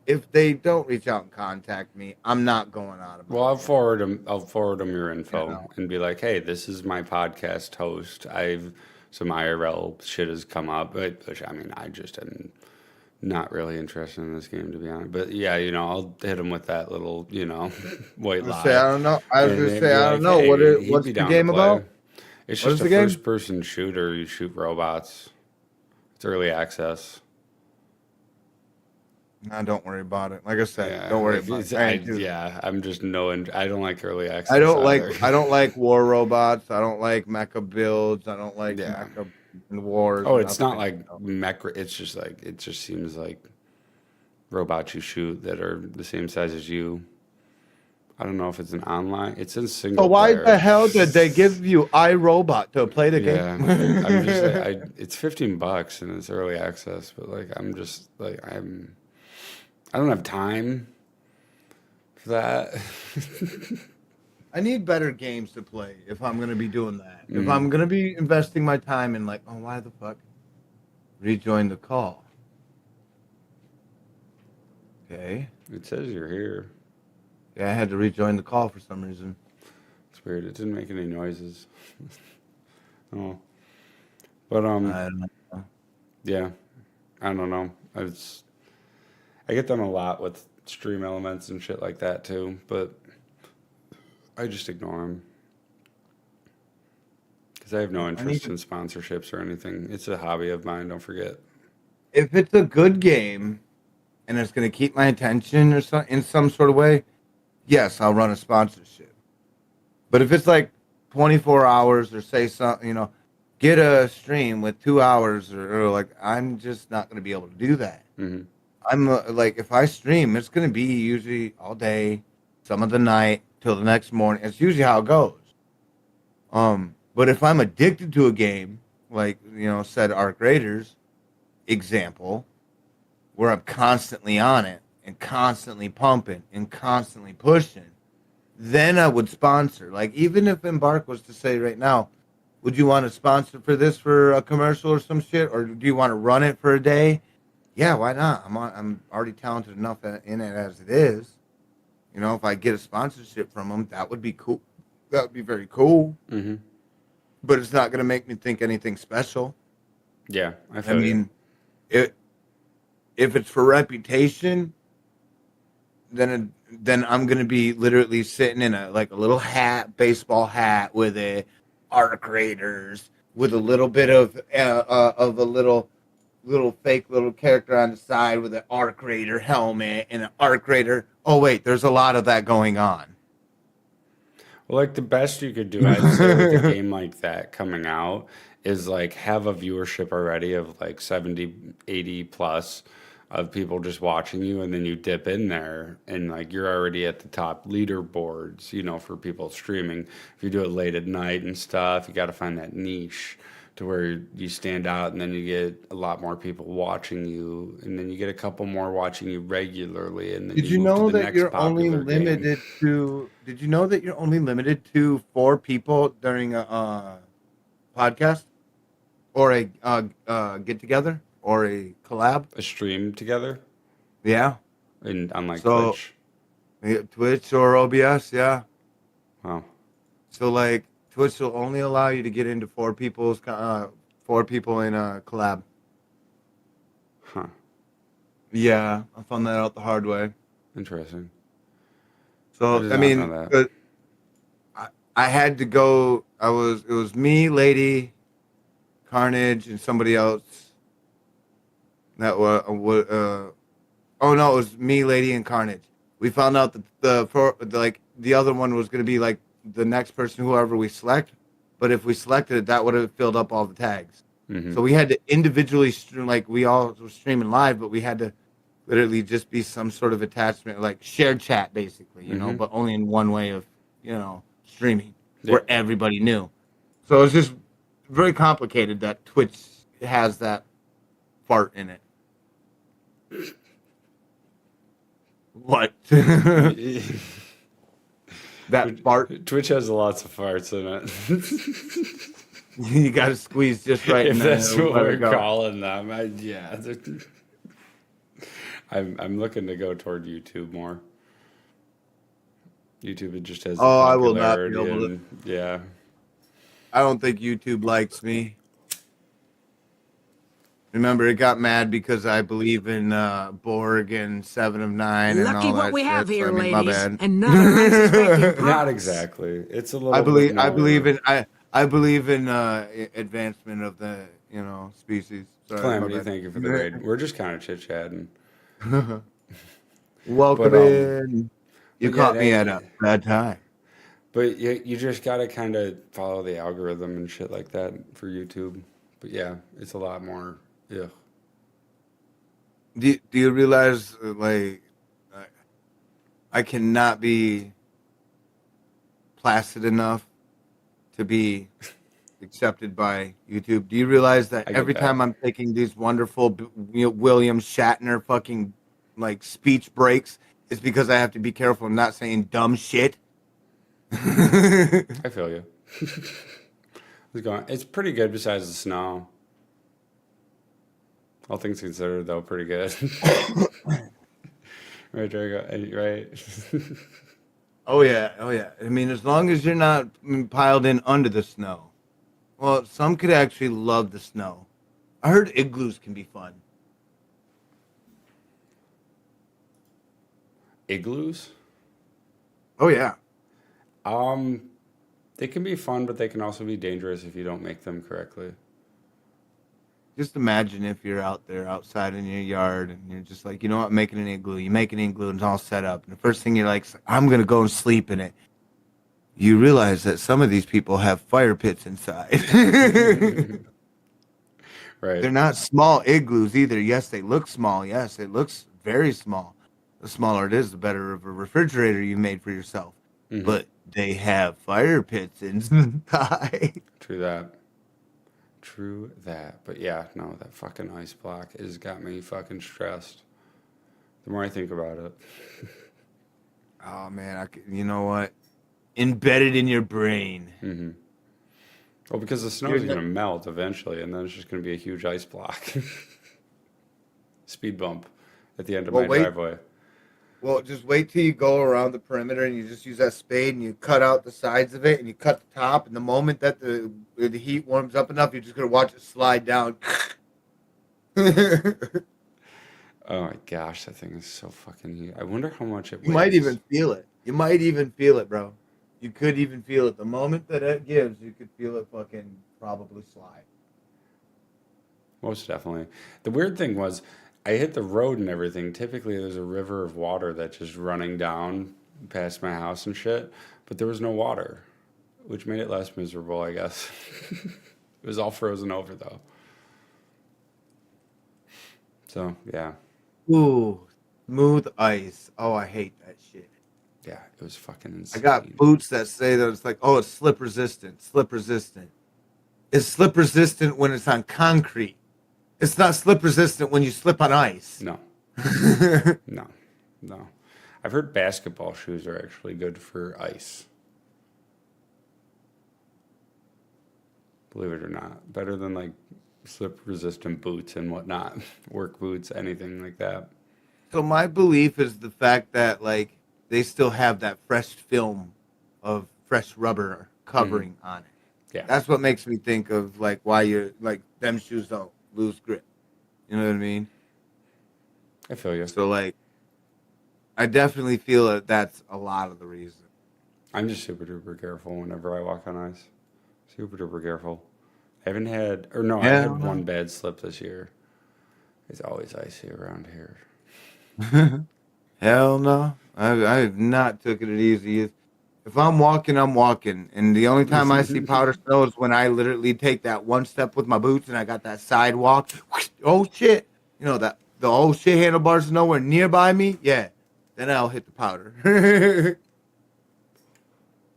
if they don't reach out and contact me, I'm not going out of my Well, I'll way. forward them. I'll forward them your info know. and be like, "Hey, this is my podcast host. I've some IRL shit has come up, but which I mean, I just am not really interested in this game to be honest. But yeah, I'll hit them with that little, white I was gonna say lie, I don't know. I was and gonna then say be I don't like, know "Hey, he'd what's be the down to game play." about. It's What just is a the game? first-person shooter. You shoot robots. It's early access. No, don't worry about it. Like I said, Yeah, don't worry if about it's, it. I ain't yeah, I'm just knowing. I don't like early access either. I don't like war robots. I don't like mecha builds. I don't like Yeah. mecha wars Oh, or it's not nothing. like mech. It's just like it just seems like robots you shoot that are the same size as you. I don't know if it's an online. It's in So single why player. the hell did they give you iRobot to play the Yeah, game? I'm just like it's $15 and it's early access, but like I'm just like I don't have time for that. I need better games to play if I'm gonna be doing that. If Mhm. I'm gonna be investing my time in why the fuck rejoin the call? Okay. It says you're here. Yeah, I had to rejoin the call for some reason. It's weird. It didn't make any noises. Oh, but I don't know. yeah, I don't know. I get them a lot with stream elements and shit like that too, but I just ignore them because I have no I interest need in sponsorships or anything. It's a hobby of mine. Don't forget. if it's a good game and it's gonna keep my attention or in some sort of way, yes, I'll run a sponsorship. But if it's like 24 hours or say something, get a stream with 2 hours or I'm just not going to be able to do that. Hmm. I'm if I stream, it's going to be usually all day, some of the night till the next morning. It's usually how it goes. But if I'm addicted to a game, said Arc Raiders example, where I'm constantly on it and constantly pumping and constantly pushing, then I would sponsor. Like, even if Embark was to say right now, would you want to sponsor for this for a commercial or some shit, or do you want to run it for a day? Yeah, why not? I'm already talented enough in it as it is. If I get a sponsorship from them, that would be cool. That would be very cool. Hmm. But it's not going to make me think anything special. Yeah, I I feel you. mean, it if it's for reputation, then I'm gonna be literally sitting in a little hat, baseball hat with a Arc Raiders with a little bit of a little fake little character on the side with an Arc Raider helmet and an Arc Raider. Oh wait, there's a lot of that going on. Well, like the best you could do, I'd say, with a game like that coming out is like have a viewership already of like 70, 80 plus of people just watching you, and then you dip in there and like you're already at the top leaderboards, for people streaming. If you do it late at night and stuff, you got to find that niche to where you stand out, and then you get a lot more people watching you, and then you get a couple more watching you regularly, and then Did you you move to know the that next you're only popular game. limited to? Did you know that you're only limited to 4 people during a podcast or a get together or a collab? A stream together, Yeah. and unlike So Twitch. Yeah, Twitch or OBS, yeah. Wow. So like Twitch will only allow you to get into four people in a collab. Huh. Yeah, I found that out the hard way. Interesting. I So did I not know mean, that. but I had to go. It was me, Lady, Carnage, and somebody else. That was oh no, it was me, Lady, and Carnage. We found out that the other one was going to be like the next person, whoever we select. But if we selected it, that would have filled up all the tags. Hmm. So we had to individually stream, like we all were streaming live, but we had to literally just be some sort of attachment, like shared chat, basically, Hmm. but only in one way of, streaming Yeah. where everybody knew. So it's just very complicated that Twitch has that fart in it. What? That fart? Twitch has lots of farts in it. You got to squeeze just right If and that's then what let we're it go. calling them, yeah. I'm looking to go toward YouTube more. YouTube, it just has the Oh, I will not be popularity able to. and yeah. I don't think YouTube likes me. Remember, it got mad because I believe in Borg and Seven of Nine and Lucky all what that we shit. have So, here, I mean, my ladies. bad. Another unsuspecting Not prize. exactly. It's a little bit I believe more. in I believe in advancement of the species. Sorry, my Calamity, bad. thank you for the raid. We're just kind of chit chatting. Welcome But in. You but yeah, caught me at a bad time. but you just gotta kind of follow the algorithm and shit like that for YouTube. But yeah, it's a lot more. Yeah. Do you realize I I cannot be placid enough to be accepted by YouTube? Do you realize that I get every that. time I'm taking these wonderful William Shatner fucking like speech breaks, it's because I have to be careful I'm not saying dumb shit? I feel you. It's going. It's pretty good besides the snow. All things considered, though, pretty good. Right, there you go. Right. Oh yeah, oh yeah. I mean, as long as you're not piled in under the snow. Well, some could actually love the snow. I heard igloos can be fun. Igloos. Oh yeah. Um, they can be fun, but they can also be dangerous if you don't make them correctly. Just imagine if you're out there outside in your yard and you're just like, you know what, making an igloo. You make an igloo and it's all set up. And the first thing you're like, I'm going to go and sleep in it. You realize that some of these people have fire pits inside. Right. They're not small igloos either. Yes, they look small. Yes, it looks very small. The smaller it is, the better of a refrigerator you made for yourself. Hmm. But they have fire pits inside. True that. True that. But yeah, no, that fucking ice block has got me fucking stressed. The more I think about it. Oh man, you know what? Embedded in your brain. Hmm. Well, because the snow is going to melt eventually, and then it's just going to be a huge ice block. Speed bump at the end of Well, my wait. driveway. Well, just wait till you go around the perimeter and you just use that spade and you cut out the sides of it and you cut the top. And the moment that the heat warms up enough, you're just gonna watch it slide down. You Oh my gosh, that thing is so fucking heat. I wonder how much it weighs. might even feel it. You might even feel it, bro. You could even feel it. The moment that it gives, you could feel it fucking probably slide. Most definitely. The weird thing was, I hit the road and everything. Typically, there's a river of water that's just running down past my house and shit, but there was no water, which made it less miserable, I guess. It was all frozen over, though. So, yeah. Ooh, smooth ice. Oh, I hate that shit. Yeah, it was fucking I insane. got boots that say that it's like, oh, it's slip resistant. Slip resistant. It's slip resistant when it's on concrete. It's not slip resistant when you slip on ice. No, no, no. I've heard basketball shoes are actually good for ice. Believe it or not. Better than like slip resistant boots and whatnot. Work boots, anything like that. So my belief is the fact that like they still have that fresh film of fresh rubber covering on it. Yeah. That's what makes me think of like why you're like them shoes don't lose grip. You know what I mean? I feel you. So like, I definitely feel that that's a lot of the reason. I'm just super duper careful whenever I walk on ice. Super duper careful. I haven't had, or no, I Yeah, had one bad slip this year. It's always icy around here. Hell no, I've not taken it easy. If I'm walking, I'm walking, and the only time I see powder snow is when I literally take that one step with my boots and I got that sidewalk. Oh shit! You know that the oh shit handlebars nowhere nearby me. Yeah, then I'll hit the powder.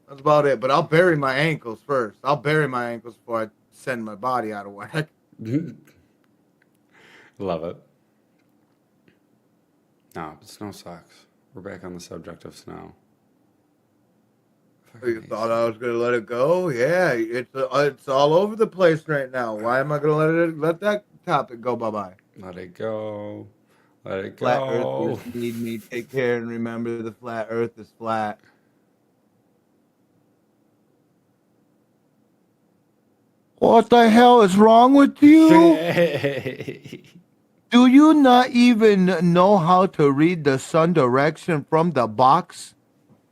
That's about it. But I'll bury my ankles first. I'll bury my ankles before I send my body out of whack. Love it. No, but snow sucks. We're back on the subject of snow. You thought I was gonna let it go? Yeah, it's all over the place right now. Why am I gonna let that topic go? Bye bye. Let it go. Let it Flat go. earthers need me. Take care and remember the flat earth is flat. What the hell is wrong with you? Do you not even know how to read the sun direction from the box?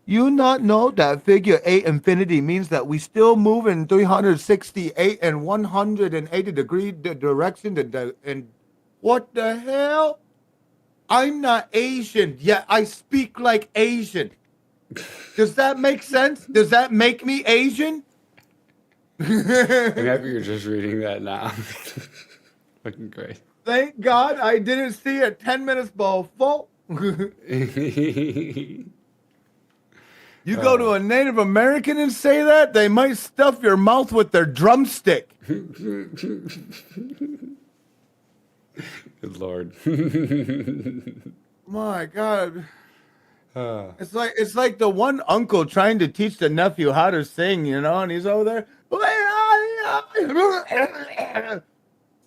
You not know that figure 8 infinity means that we still move in 368 and 180 degree direction and what the hell? I'm not Asian, yet I speak like Asian. Does that make sense? Does that make me Asian? I'm happy you're just reading that now. Fucking great. Thank God I didn't see it 10 minutes before. You go to a Native American and say that, they might stuff your mouth with their drumstick. Good Lord. My God. It's like the one uncle trying to teach the nephew how to sing, you know, and he's over there.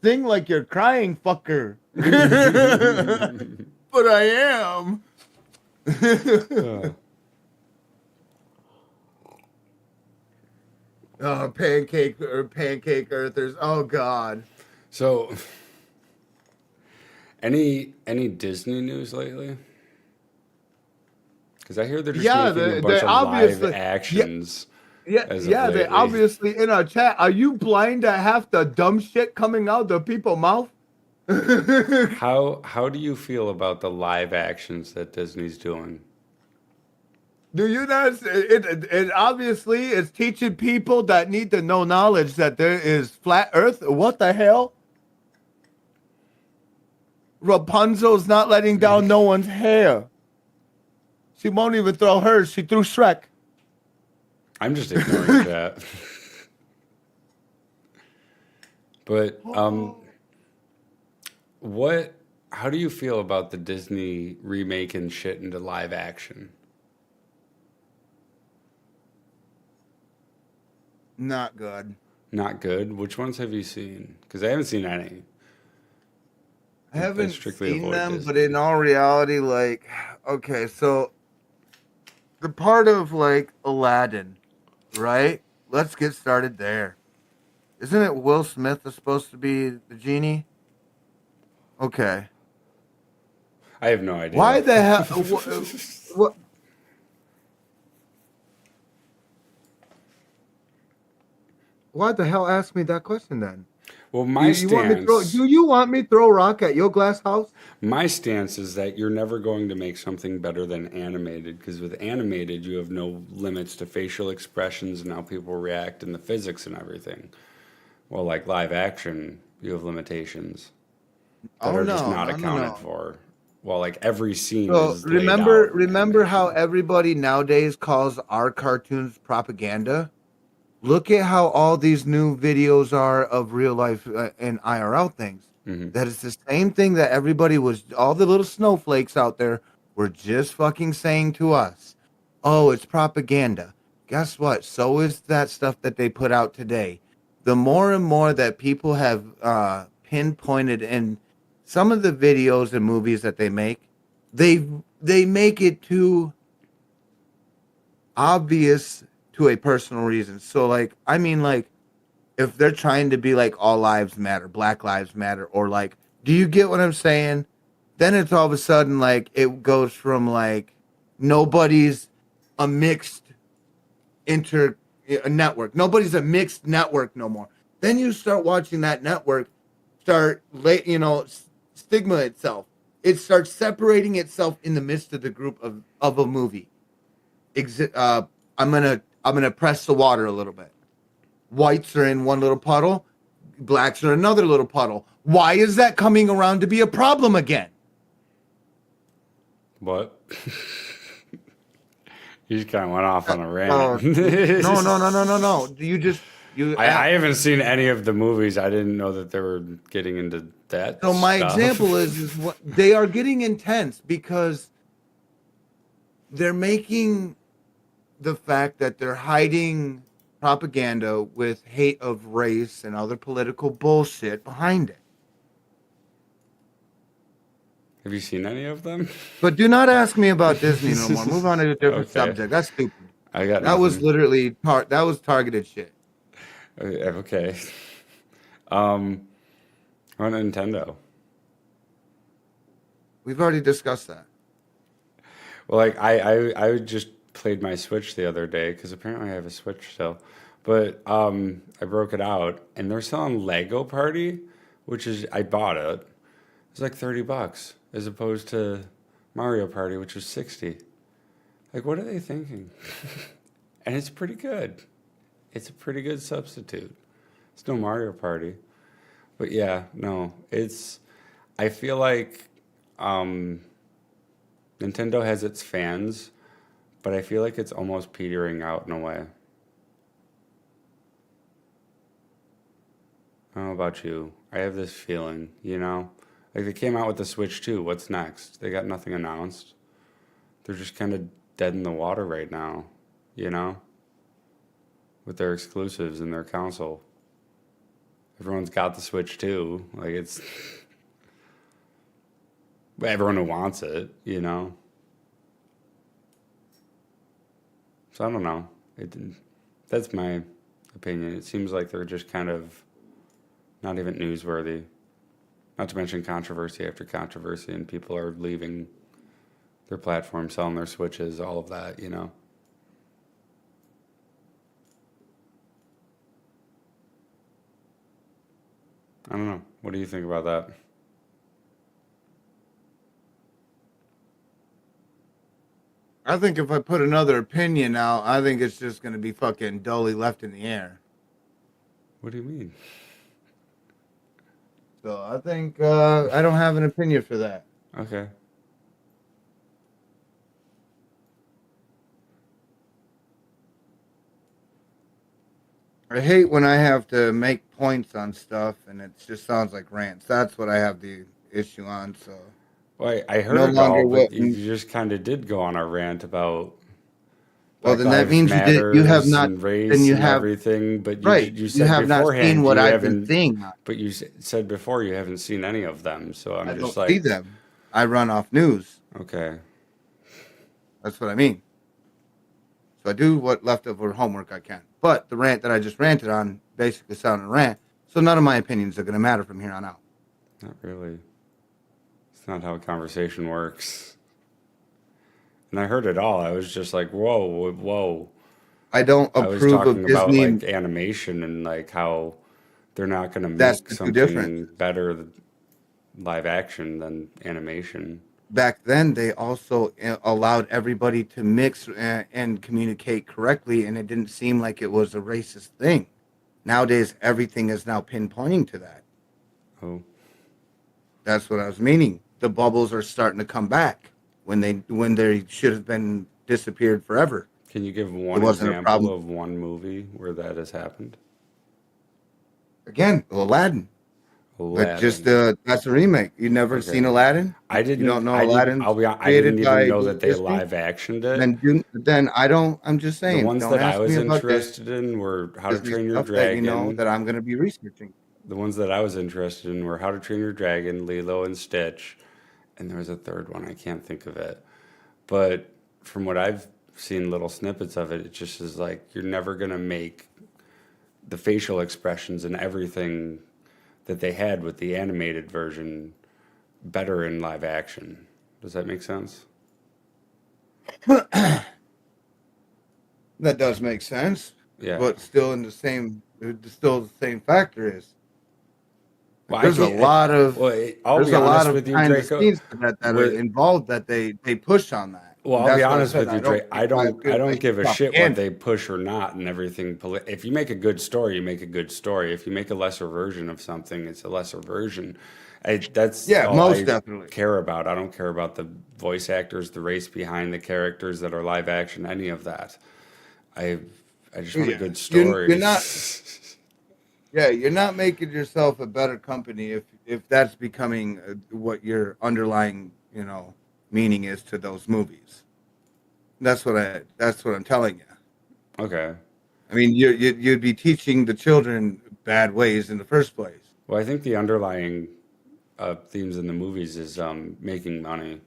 Sing like you're crying, fucker. But I am. Oh, pancake earthers. Oh God. So, any Disney news lately? Because I hear they're just making a bunch of live actions. Yeah, they obviously in our chat. Are you blind at half the dumb shit coming out the people's mouth? How do you feel about the live actions that Disney's doing? Do you not? It obviously is teaching people that need to know knowledge that there is flat Earth. What the hell? Rapunzel's not letting down no one's hair. She won't even throw hers. She threw Shrek. I'm just ignoring that. But how do you feel about the Disney remaking shit into live action? Not good. Not good? Which ones have you seen? Because I haven't seen any. I haven't strictly seen avoid them, Disney. but in all reality, like, okay, so the part of like Aladdin, right? Let's get started there. Isn't it Will Smith is supposed to be the genie? Okay. I have no idea. Why the hell? What? Why the hell ask me that question then? Well, my stance. Do you want me to throw rock at your glass house? My stance is that you're never going to make something better than animated, because with animated, you have no limits to facial expressions and how people react and the physics and everything. Well, like live action, you have limitations that are just not accounted for. Well, like every scene is laid out. Remember how everybody nowadays calls our cartoons propaganda? Look at how all these new videos are of real life and IRL things. Mm-hmm. That is the same thing that everybody was, all the little snowflakes out there were just fucking saying to us. Oh, it's propaganda. Guess what? So is that stuff that they put out today. The more and more that people have pinpointed in some of the videos and movies that they make, they make it to obvious to a personal reason. So like, I mean, like, if they're trying to be like all lives matter, Black Lives Matter, or like, do you get what I'm saying? Then it's all of a sudden like it goes from like nobody's a mixed inter a network. Nobody's a mixed network no more. Then you start watching that network start stigma itself. It starts separating itself in the midst of the group of a movie. I'm gonna press the water a little bit. Whites are in one little puddle, blacks are in another little puddle. Why is that coming around to be a problem again? What? You just kind of went off on a No, rant. no. I haven't seen any of the movies. I didn't know that they were getting into that So my stuff. example is what they are getting intense because they're making the fact that they're hiding propaganda with hate of race and other political bullshit behind it. Have you seen any of them? But do not ask me about Disney no more. Move on to a different Okay. subject. That's stupid. I got That was nothing. literally that was targeted shit. Okay. On Nintendo. We've already discussed that. Well, like I just played my Switch the other day because apparently I have a Switch still, but I broke it out and they're selling Lego Party, which is I bought it. It's like $30 as opposed to Mario Party, which was 60. Like, what are they thinking? And it's pretty good. It's a pretty good substitute. It's no Mario Party, but yeah, no, it's. I feel like Nintendo has its fans, but I feel like it's almost petering out in a way. I don't know about you. I have this feeling, Like they came out with the Switch 2. What's next? They got nothing announced. They're just kind of dead in the water right now, with their exclusives and their console. Everyone's got the Switch 2. Like it's everyone who wants it. So I don't know. That's my opinion. It seems like they're just kind of not even newsworthy. Not to mention controversy after controversy, and people are leaving their platform, selling their Switches, all of that. I don't know. What do you think about that? I think if I put another opinion out, I think it's just going to be fucking dully left in the air. What do you mean? So I think I don't have an opinion for that. Okay. I hate when I have to make points on stuff and it just sounds like rants. That's what I have the issue on. So Well, I no heard it longer all, but what. you just kind of did go on a rant about Well, Black then that Lives means you have Matters not. and Then race you and have everything, but right. you You said have not seen beforehand what you I've been haven't, seeing. but you said before you haven't seen any of them. So I I'm just don't see like, them. I run off news. okay, That's what I mean. So I do what leftover homework I can. But the rant that I just ranted on basically sounded a rant. So none of my opinions are going to matter from here on out. not really. It's not how a conversation works. And I heard it all. I was just like, whoa, whoa. I don't I was approve talking of about Disney. like animation and like how they're not going to That's make the two difference. something better live action than animation. Back then, they also allowed everybody to mix and communicate correctly, and it didn't seem like it was a racist thing. Nowadays, everything is now pinpointing to that. Oh, That's what I was meaning. The bubbles are starting to come back when they should have been disappeared forever. can you give It one wasn't a example problem. of one movie where that has happened? Again, Aladdin. But just Aladdin. that's a remake. You never seen Okay. Aladdin? I You don't didn't. know I didn't. Aladdin's I didn't created even by know that they Disney? live actioned it. Then I don't. I'm just The saying. ones Don't that I ask me was about interested in were How to Disney Train Your stuff that you know Dragon. that I'm going to be researching. The ones that I was interested in were How to Train Your Dragon, Lilo and Stitch, and there was a third one. I can't think of it. But from what I've seen little snippets of it. It just is like you're never gonna make the facial expressions and everything that they had with the animated version better in live action. Does that make sense? That does make sense, Yeah. but still still the same factor is Well, there's a lot of I'll there's be a lot honest of with you, behind the Draco. scenes that are With, involved that they push on that. well, And I'll be that's why I honest said with you, don't Drake. I think Live don't. I Good don't like give a shit what propaganda. they push or not, and everything. If you make a good story, you make a good story. If you make a lesser version of something, it's a lesser version. That's Yeah, all most I definitely. care about. I don't care about the voice actors, the race behind the characters that are live action, any of that. I I just want a Yeah, good you're story. not. Yeah, you're not making yourself a better company if that's becoming what your underlying meaning is to those movies. That's what I'm telling you. Okay. I mean, you'd be teaching the children bad ways in the first place. Well, I think the underlying themes in the movies is making money.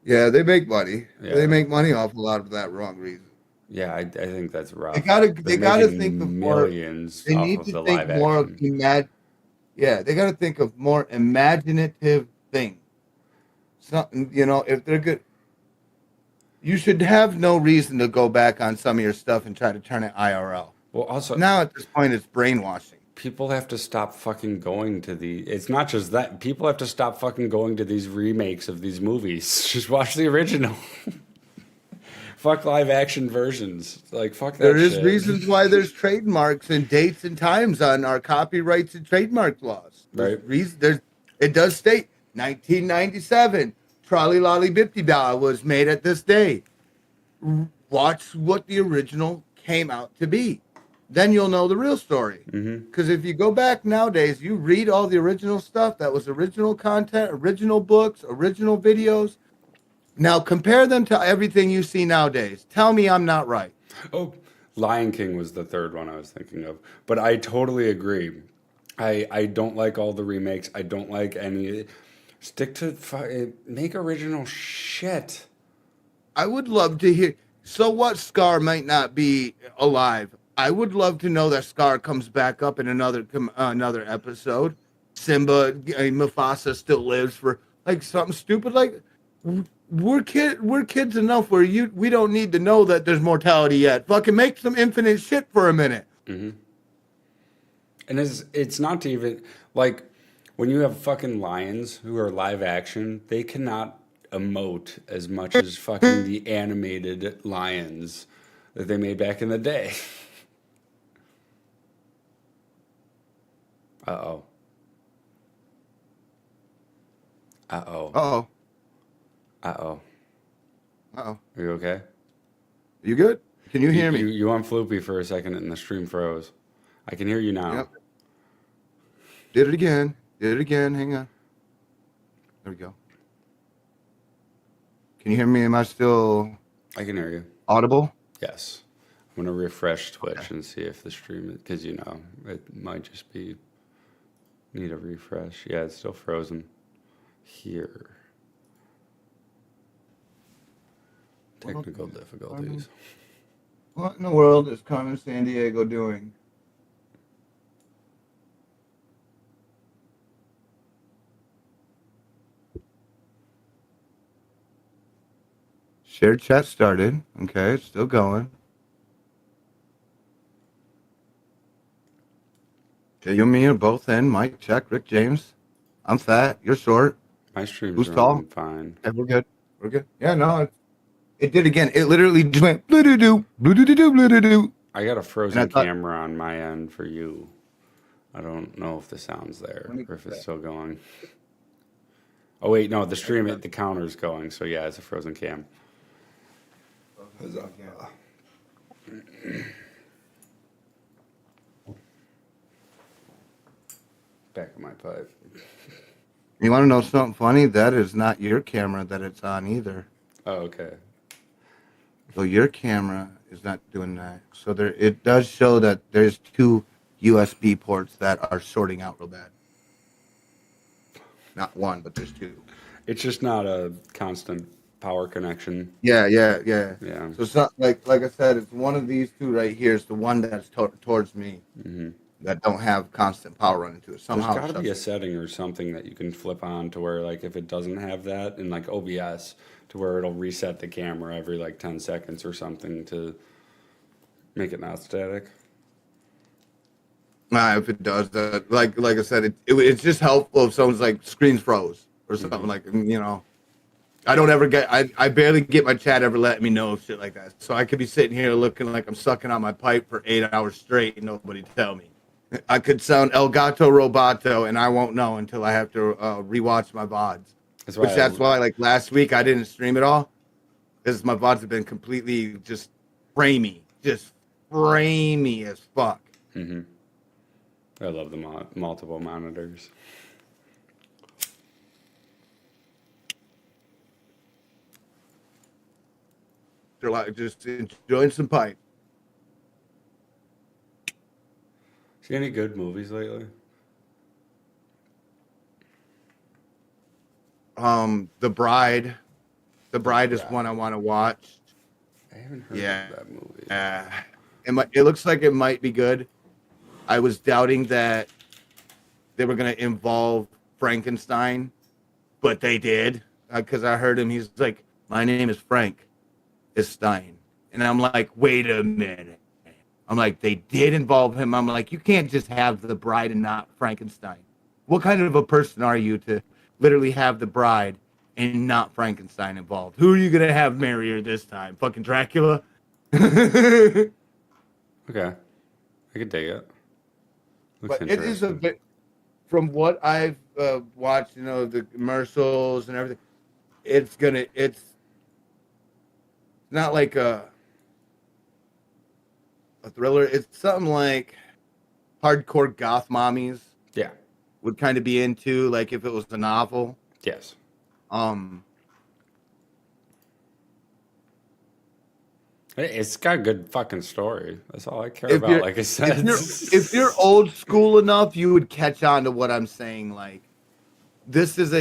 Yeah, they make money. They Yeah. make money off a lot of that wrong reason. Yeah, I think that's They rough. gotta They're they gotta think of making more. millions They off need of to the think live more of action. Yeah, they gotta think of more imaginative things. Something if they're good, you should have no reason to go back on some of your stuff and try to turn it IRL. Well, also, Now at this point, it's brainwashing. people have to stop fucking going to the. It's not just that. People have to stop fucking going to these remakes of these movies. Just watch the original. Fuck live action versions. Like, fuck that There is shit. reasons why there's trademarks and dates and times on our copyrights and trademark laws. There's Right? reason. It does state 1997. Trolley Lolly Bipty Ba was made at this day. Watch what the original came out to be. Then you'll know the real story. Because if you go back nowadays, you read all the original stuff that was original content, original books, original videos. Now compare them to everything you see nowadays. Tell me I'm not right. Oh, Lion King was the third one I was thinking of. But I totally agree. I don't like all the remakes. I don't like any. Stick to make original shit. I would love to hear. So what? Scar might not be alive. I would love to know that Scar comes back up in another episode. Simba, Mufasa still lives for like something stupid. Like we're kids enough where we don't need to know that there's mortality yet. Fucking make some infinite shit for a minute. And it's not to even like when you have fucking lions who are live action, they cannot emote as much as fucking the animated lions that they made back in the day. Uh-oh. Uh-oh. Uh-oh. Uh-oh. Uh-oh. Are you okay? You good? Can you hear me? You went floopy for a second and the stream froze. I can hear you now. Yep. Did it again. Did it again. Hang on. There we go. Can you hear me? Am I still I can hear you. audible? Yes. I'm going to refresh Twitch and see if the stream, because it might just need a refresh. Yeah, it's still frozen here. Technical difficulties. What in the world is Carmen Sandiego doing? Shared chat started. Okay, it's still going. Okay, you and me are both in. Mike, check. Rick James. I'm fat. You're short. My stream's Who's tall? running fine. Okay, we're good. We're good. Yeah, no, it did again. It literally just went blue doo doo, blue doo doo, blue doo doo. I got a And I frozen thought, camera on my end for you. I don't know if the sound's there let me or if get it's that. still going. Oh, wait, no, the stream, the counter's going. So, yeah, it's a frozen cam. Back of my pipe. You want to know something funny? That is not your camera that it's on either. Oh, okay. So your camera is not doing that. So it does show that there's two USB ports that are sorting out real bad. Not one, but there's two. It's just not a constant power connection. Yeah. Yeah. So it's not like I said, it's one of these two right here. It's the one that's towards me that don't have constant power running to it. There's Somehow got it to be a shuts it. setting or something that you can flip on to where, like, if it doesn't have that in like OBS, to where it'll reset the camera every like 10 seconds or something to make it not static. If it does, like I said, it's just helpful if someone's like screens froze or something like I don't ever get I barely get my chat ever letting me know shit like that. So I could be sitting here looking like I'm sucking on my pipe for 8 hours straight and nobody tell me. I could sound El Gato Roboto and I won't know until I have to rewatch my VODs. That's why like last week I didn't stream at all because my VODs have been completely just framey as fuck. I love the multiple monitors. They're like just enjoying some pipe. See any good movies lately? The Bride is one I want to watch. I haven't heard of that movie. It looks like it might be good. I was doubting that they were going to involve Frankenstein, but they did because I heard him. He's like, "My name is Frank Stein," and I'm like, "Wait a minute." I'm like, "They did involve him." I'm like, "You can't just have the bride and not Frankenstein. What kind of a person are you to literally have the bride and not Frankenstein involved? Who are you gonna have marry her this time? Fucking Dracula?" Okay, I could dig it. Looks But it is a interesting. bit, from what I've watched, the commercials and everything. It's not like a thriller. It's something like hardcore goth mommies Yeah. would kind of be into, like if it was a novel. Yes. It's got a good fucking story. That's all I care about. Like I said, if you're old school enough, you would catch on to what I'm saying. Like, this is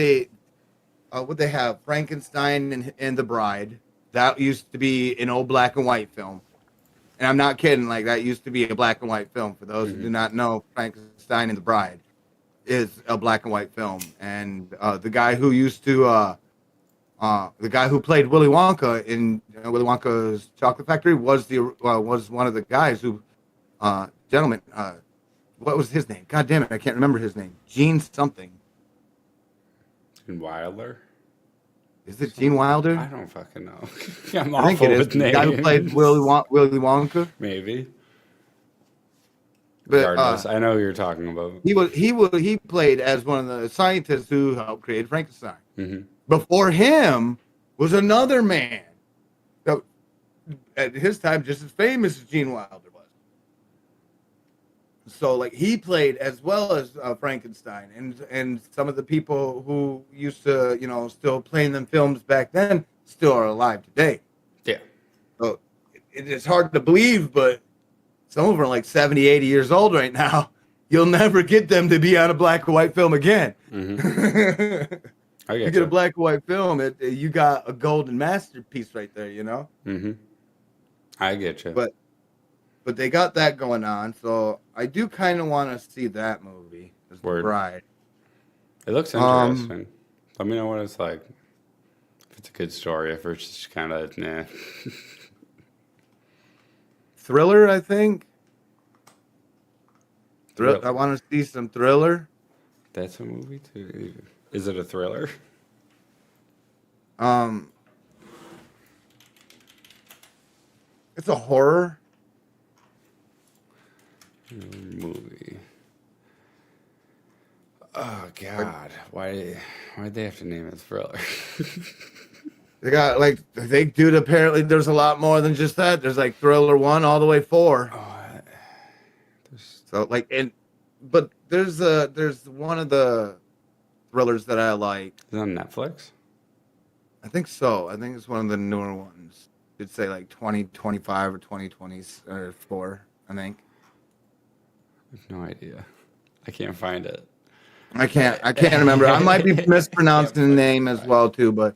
what they have, Frankenstein and the Bride. That used to be an old black and white film. And I'm not kidding. Like, that used to be a black and white film. For those who do not know, Frankenstein and the Bride is a black and white film. And the guy who played Willy Wonka in Willy Wonka's Chocolate Factory was one of the guys who, gentleman, what was his name? God damn it, I can't remember his name. Gene something. Wilder. Is it Gene Wilder? I don't fucking know. I'm I think awful it is. with The names. guy who played Willy Wonka. Maybe. But, Regardless, I know who you're talking about. He played as one of the scientists who helped create Frankenstein. Mm-hmm. Before him was another man that at his time just as famous as Gene Wilder was. So like he played as well as Frankenstein and some of the people who used to still play in them films back then still are alive today. Yeah. So it's hard to believe, but some of them are like 70, 80 years old right now. You'll never get them to be on a black and white film again. Mm-hmm. I You get a black and white film, you got a golden masterpiece right there, Mm-hmm. I get you. But they got that going on, so I do kind of want to see that movie as The Bride. It looks interesting. Let me know what it's like. If it's a good story, if it's just kind of nah. Thriller, I think. I want to see some thriller. That's a movie too. Is it a thriller? It's a horror movie. Oh God! Why'd they have to name it thriller? they do. Apparently, there's a lot more than just that. There's like Thriller 1 all the way 4. So but there's one of the thrillers that I like. Is it on Netflix? I think so. I think it's one of the newer ones. It'd say like 2025 or 2024, I think. I have no idea. I can't find it. I can't remember. I might be mispronouncing the name as well too, but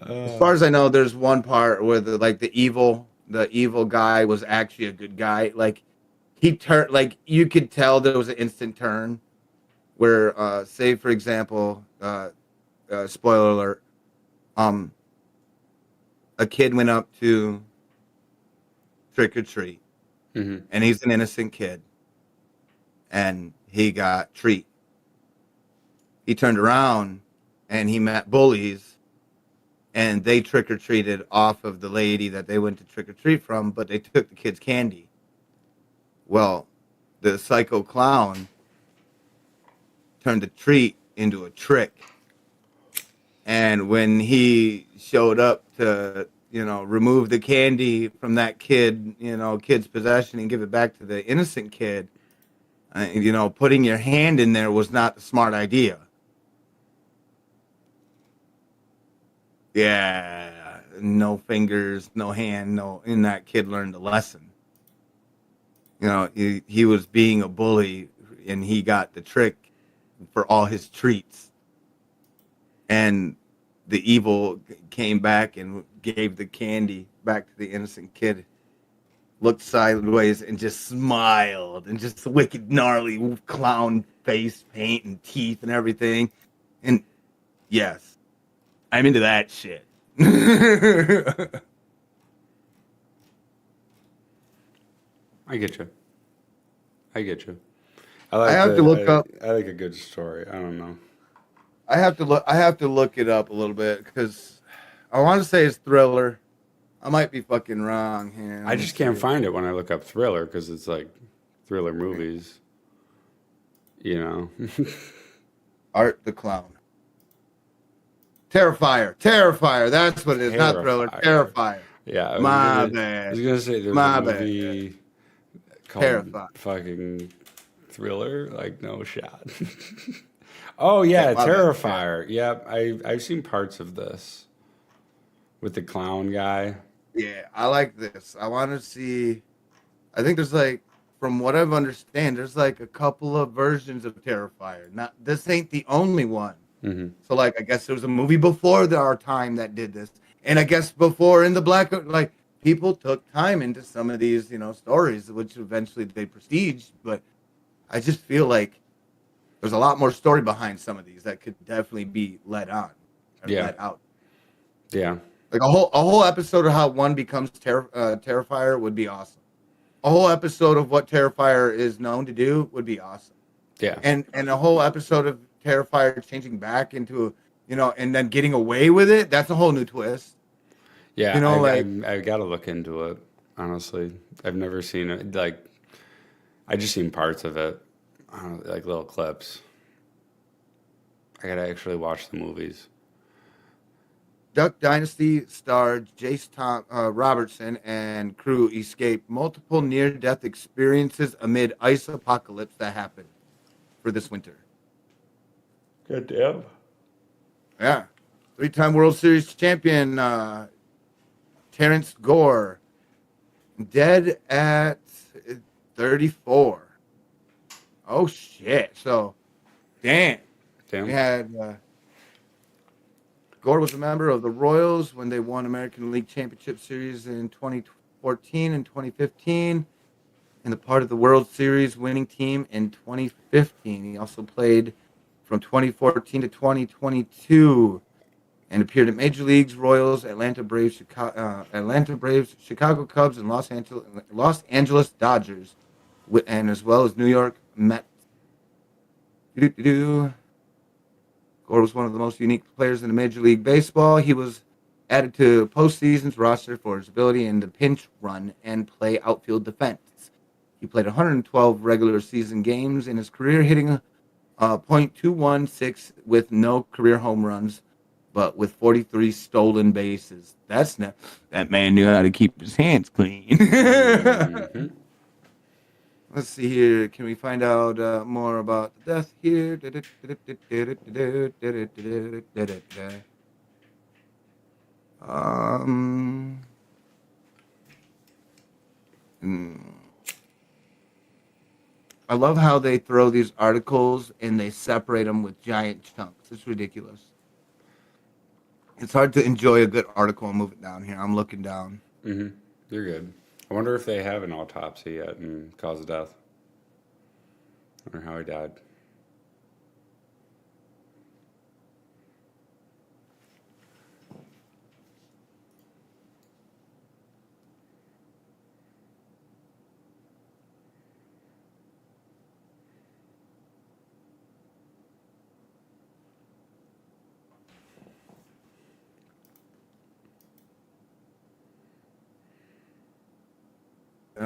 As far as I know, there's one part where the evil guy was actually a good guy. Like he turned, like you could tell there was an instant turn where, say for example, spoiler alert, um, a kid went up to trick or treat, Hmm. and he's an innocent kid, and he got treat. He turned around, and he met bullies, and they trick or treated off of the lady that they went to trick or treat from, but they took the kid's candy. Well, the psycho clown turned the treat into a trick. And when he showed up to, remove the candy from that kid's possession and give it back to the innocent kid, putting your hand in there was not a smart idea. Yeah, no fingers, no hand, no. And that kid learned a lesson. He was being a bully, and he got the trick for all his treats. And the evil came back and gave the candy back to the innocent kid, looked sideways and just smiled, and just wicked gnarly clown face paint and teeth and everything. And yes, I'm into that shit. I get you. I get you. I have to look up. I like a good story. I don't know. I have to look. I have to look it up a little bit because I want to say it's thriller. I might be fucking wrong here. I just can't find it when I look up thriller because it's like thriller movies. You know. Art the Clown. Terrifier. Terrifier. That's what it is. Not thriller. Terrifier. Terrifier. Yeah. My I bad. was gonna say there's My a bad. movie called Terrifier. fucking Thriller. Like no shot. Oh yeah, Yeah, my bad. Terrifier. Yep, I've seen parts of this with the clown guy. Yeah, I like this. I want to see. I think there's like, from what I've understand, there's like a couple of versions of Terrifier. Not this ain't the only one. Hmm. So like, I guess there was a movie before our time that did this, and I guess before in the black, like people took time into some of these, stories, which eventually they prestiged. But I just feel like there's a lot more story behind some of these that could definitely be let on, or Yeah. let out. Yeah. Like a whole episode of how one becomes Terrifier would be awesome. A whole episode of what Terrifier is known to do would be awesome. Yeah. And a whole episode of Terrifier changing back into, and then getting away with it. That's a whole new twist. Yeah. I got to look into it. Honestly, I've never seen it. Like, I just seen parts of it, like little clips. I gotta actually watch the movies. Duck Dynasty star Jace Robertson and crew escape multiple near-death experiences amid ice apocalypse that happened for this winter. Good damn. Yeah. Three-time World Series champion Terrence Gore, dead at 34. Oh, shit. So, damn. Damn. We had Gore was a member of the Royals when they won American League Championship Series in 2014 and 2015, and the part of the World Series winning team in 2015. He also played from 2014 to 2022 and appeared at Major Leagues, Royals, Atlanta Braves, Chicago Cubs, and Los Angeles Dodgers, and as well as New York Mets. Gore was one of the most unique players in the Major League Baseball. He was added to postseason's roster for his ability in the pinch run and play outfield defense. He played 112 regular season games in his career, hitting .216 with no career home runs, but with 43 stolen bases. That man knew how to keep his hands clean. Mhm. Let's see here. Can we find out more about the death here? I love how they throw these articles and they separate them with giant chunks. It's ridiculous. It's hard to enjoy a good article and move it down here. I'm looking down. Mm-hmm. You're good. I wonder if they have an autopsy yet and cause of death. Or how he died.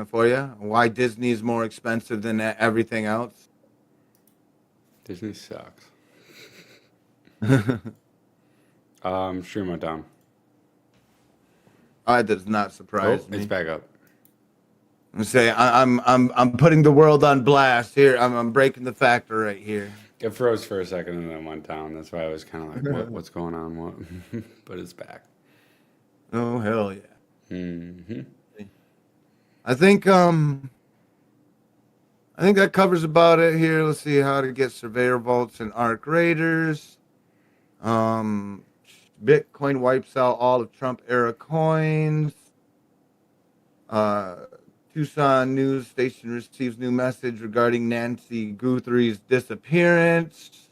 For you, why Disney's more expensive than everything else? Disney sucks. Stream went down. That does not surprise me. It's back up. I'm saying I'm putting the world on blast here. I'm breaking the factor right here. It froze for a second and then went down. That's why I was kind of like, what's going on? What? But it's back. Oh hell yeah! Mm-hmm. I think that covers about it here. Let's see how to get Surveyor Vaults and Arc Raiders. Bitcoin wipes out all of Trump era coins. Tucson news station receives new message regarding Nancy Guthrie's disappearance.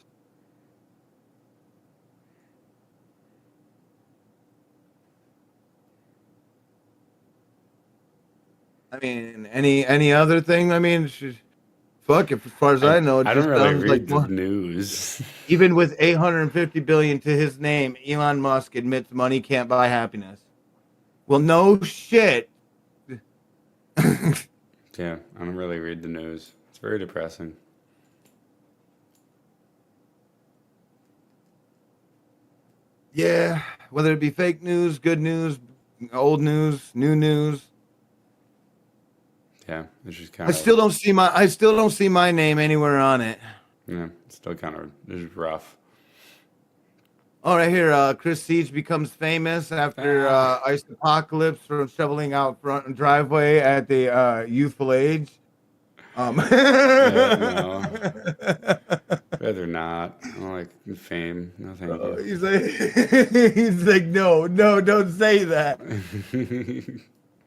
I mean, any other thing? I mean, fuck. If as far as I know, it I just don't really sounds read like the news. even with 850 billion to his name, Elon Musk admits money can't buy happiness. Well, no shit. Yeah, I don't really read the news. It's very depressing. Yeah, whether it be fake news, good news, old news, new news. Yeah, it's just kind I of. still don't see my name anywhere on it. Yeah, it's still kind of just rough. All right, here, Chris Siege becomes famous after Ice Apocalypse from shoveling out front and driveway at the youthful age. Yeah, no. Rather not. I don't like fame. No, thank you. He's like, no, don't say that.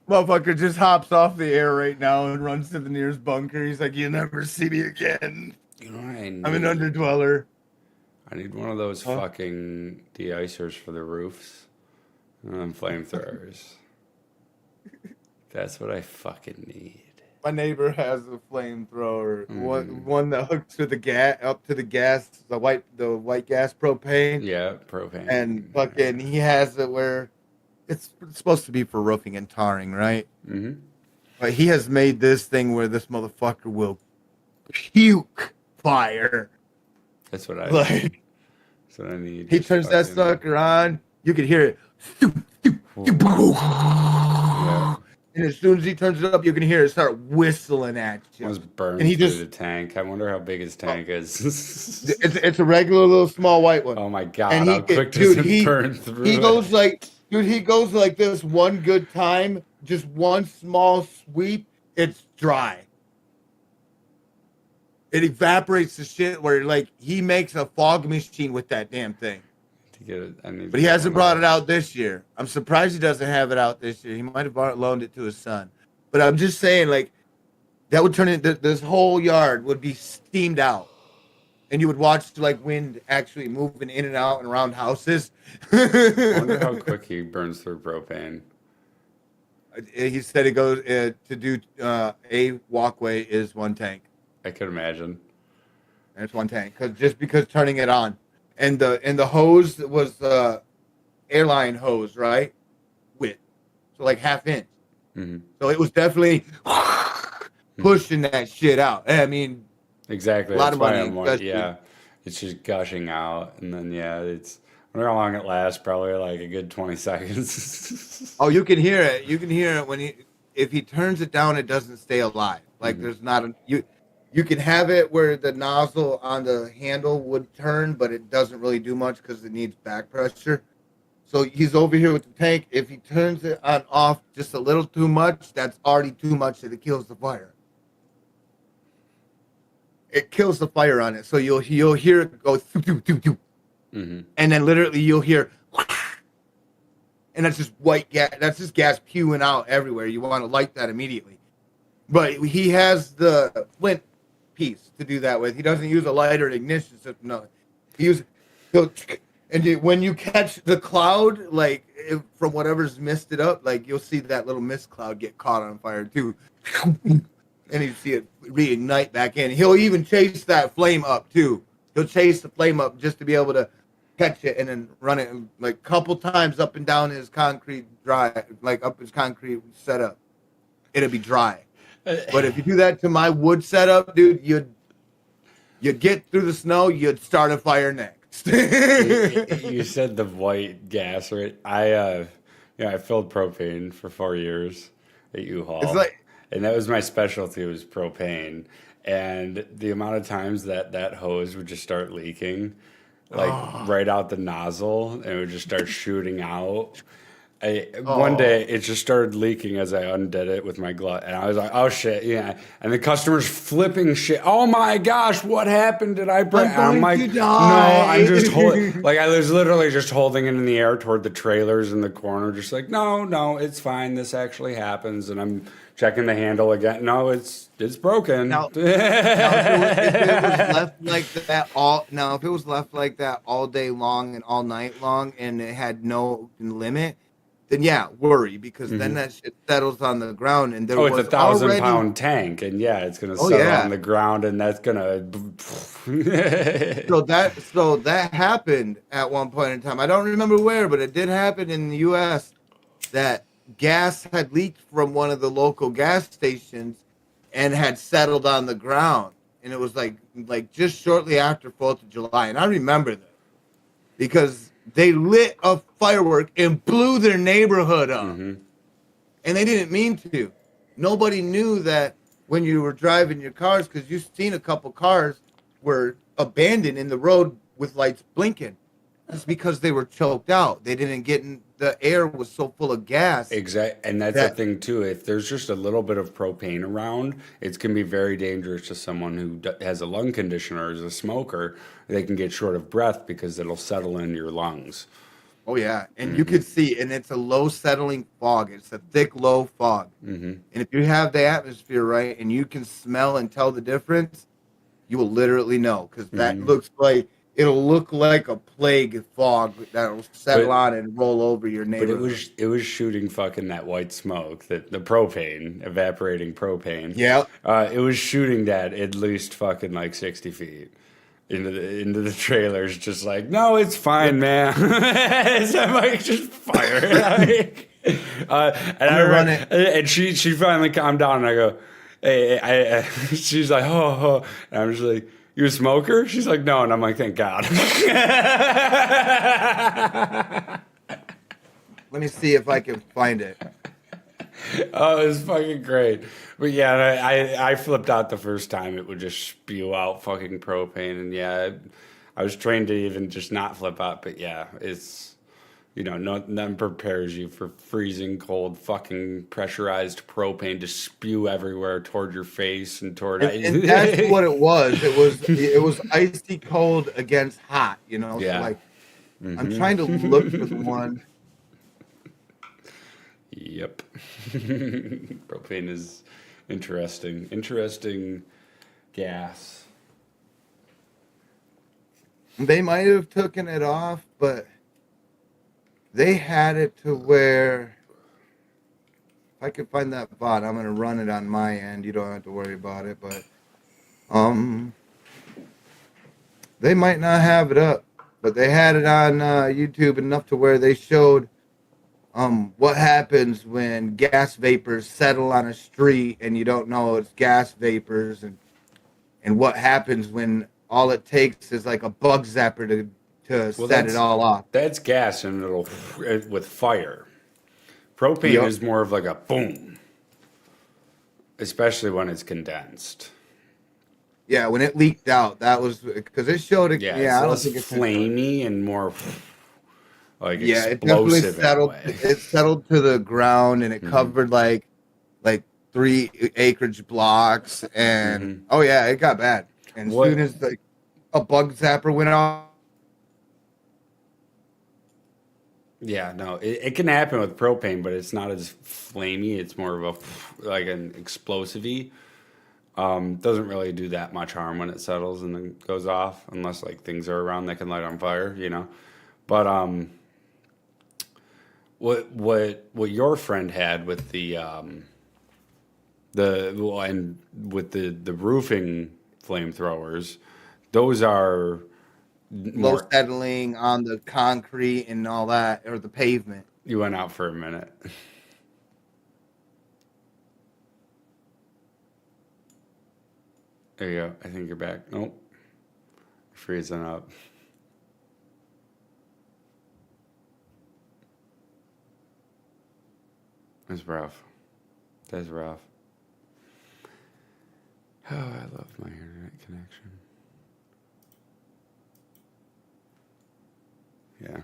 Motherfucker just hops off the air right now and runs to the nearest bunker. He's like, you'll never see me again. You know what I need? I'm an underdweller. I need one of those fucking de-icers for the roofs and then flamethrowers. That's what I fucking need. My neighbor has a flamethrower, one that hooks to the gas, up to the gas, the white gas propane. Yeah, propane. And fucking, he has it where it's supposed to be for roofing and tarring, right? Mm-hmm. But he has made this thing where this motherfucker will puke fire. That's what I Like, need. That's what I need. he Just turns that fucking- sucker on, you can hear it. Yeah. And as soon as he turns it up, you can hear it start whistling at you. Almost burned And he through just- the tank. I wonder how big his tank is. It's a regular little small white one. Oh my god! And How quick does it burn through? He it? goes like this one good time, just one small sweep, it's dry. It evaporates the shit where like he makes a fog machine with that damn thing. To get it, I need But he hasn't brought it out this year. I'm surprised he doesn't have it out this year. He might have loaned it to his son. But I'm just saying, like, that would turn into this whole yard would be steamed out. And you would watch like wind actually moving in and out and around houses. I wonder how quick he burns through propane. He said it goes to do a walkway is one tank. I could imagine. And it's one tank because turning it on, and the hose was airline hose, right? Width, so like half inch. Mm-hmm. So it was definitely pushing that shit out. I mean, Exactly. A lot That's of why money, I'm like, especially- yeah, it's just gushing out, and then it's. I wonder how long it lasts. Probably like a good 20 seconds. oh, you can hear it. You can hear it when if he turns it down, it doesn't stay alive. Like there's not you can have it where the nozzle on the handle would turn, but it doesn't really do much because it needs back pressure. So he's over here with the tank. If he turns it on off just a little too much, that's already too much that it kills the fire. It kills the fire on it. So you'll hear it go doo, doo, doo, doo. Mm-hmm. And then literally you'll hear and that's just white gas. That's just gas spewing out everywhere. You want to light that immediately. But he has the flint piece to do that with. He doesn't use a lighter and ignition system. No, he uses when you catch the cloud, like from whatever's misted up, like you'll see that little mist cloud get caught on fire too, and you see it reignite back in. He'll even chase that flame up too. He'll chase the flame up just to be able to catch it and then run it like a couple times up and down his concrete concrete setup. It'll be dry. But if you do that to my wood setup, dude, you'd get through the snow, you'd start a fire next. You said the white gas, right? I filled propane for 4 years at U-Haul. It's like, and that was my specialty, was propane. And the amount of times that hose would just start leaking, like right out the nozzle, and it would just start shooting out. One day it just started leaking as I undid it with my glove, and I was like, "Oh shit, yeah!" And the customer's flipping shit. Oh my gosh, what happened? Did I break? I'm like, "No, I'm just holding." Like I was literally just holding it in the air toward the trailers in the corner, just like, "No, it's fine. This actually happens." And I'm checking the handle again. No, it's broken. Now, if it was left like that if it was left like that all day long and all night long, and it had no limit, then yeah, worry, because then that shit settles on the ground, and it's a 1,000-pound tank, and yeah, it's gonna settle on the ground, and that's gonna. So that happened at one point in time. I don't remember where, but it did happen in the U.S. that gas had leaked from one of the local gas stations and had settled on the ground, and it was like just shortly after 4th of July, and I remember that because they lit a firework and blew their neighborhood up. And they didn't mean to. Nobody knew that when you were driving your cars, because you've seen a couple cars were abandoned in the road with lights blinking. It's because they were choked out. They didn't get in, the air was so full of gas. Exactly. And that's the thing too. If there's just a little bit of propane around, it can be very dangerous to someone who has a lung condition or is a smoker. They can get short of breath because it'll settle in your lungs. Oh yeah. And you could see, and it's a low settling fog. It's a thick, low fog. And if you have the atmosphere right and you can smell and tell the difference, you will literally know, because that it'll look like a plague fog that'll settle on and roll over your neighborhood. But it was shooting fucking that white smoke, the propane, evaporating propane. Yeah. It was shooting that at least fucking like 60 feet into the trailers, just like, no, it's fine, man. So I'm like, just fire. And she finally calmed down, and I go, hey, she's like, oh, and I'm just like, you a smoker? She's like, no. And I'm like, thank God. Let me see if I can find it. Oh, it was fucking great. But yeah, I flipped out the first time. It would just spew out fucking propane. And yeah, I was trained to even just not flip out. But yeah, it's, nothing prepares you for freezing cold fucking pressurized propane to spew everywhere toward your face and toward. And that's what it was. It was icy cold against hot. Yeah. So like, I'm trying to look for the one. Yep. Propane is interesting gas. They might have taken it off, but they had it to where if I could find that bot, I'm gonna run it on my end. You don't have to worry about it, but they might not have it up, but they had it on YouTube enough to where they showed what happens when gas vapors settle on a street and you don't know it's gas vapors, and what happens when all it takes is like a bug zapper to set it all off. That's gas, and it'll with fire. Propane is more of like a boom, especially when it's condensed. Yeah, when it leaked out, that was because it showed it. Yeah, I don't less think it's flamey and more like it definitely settled. It settled to the ground, and it covered like 3 acreage blocks, and oh yeah, it got bad. And as soon as a bug zapper went off, Yeah, no, it can happen with propane, but it's not as flamey. It's more of a like an explosive-y. Doesn't really do that much harm when it settles and then goes off, unless like things are around that can light on fire, you know. But what your friend had with the well, and with the roofing flamethrowers, those are Low more. settling on the concrete and all that, or the pavement. You went out for a minute. There you go. I think you're back. Nope, freezing up. That's rough. That's rough. Oh, I love my internet connection. Yeah,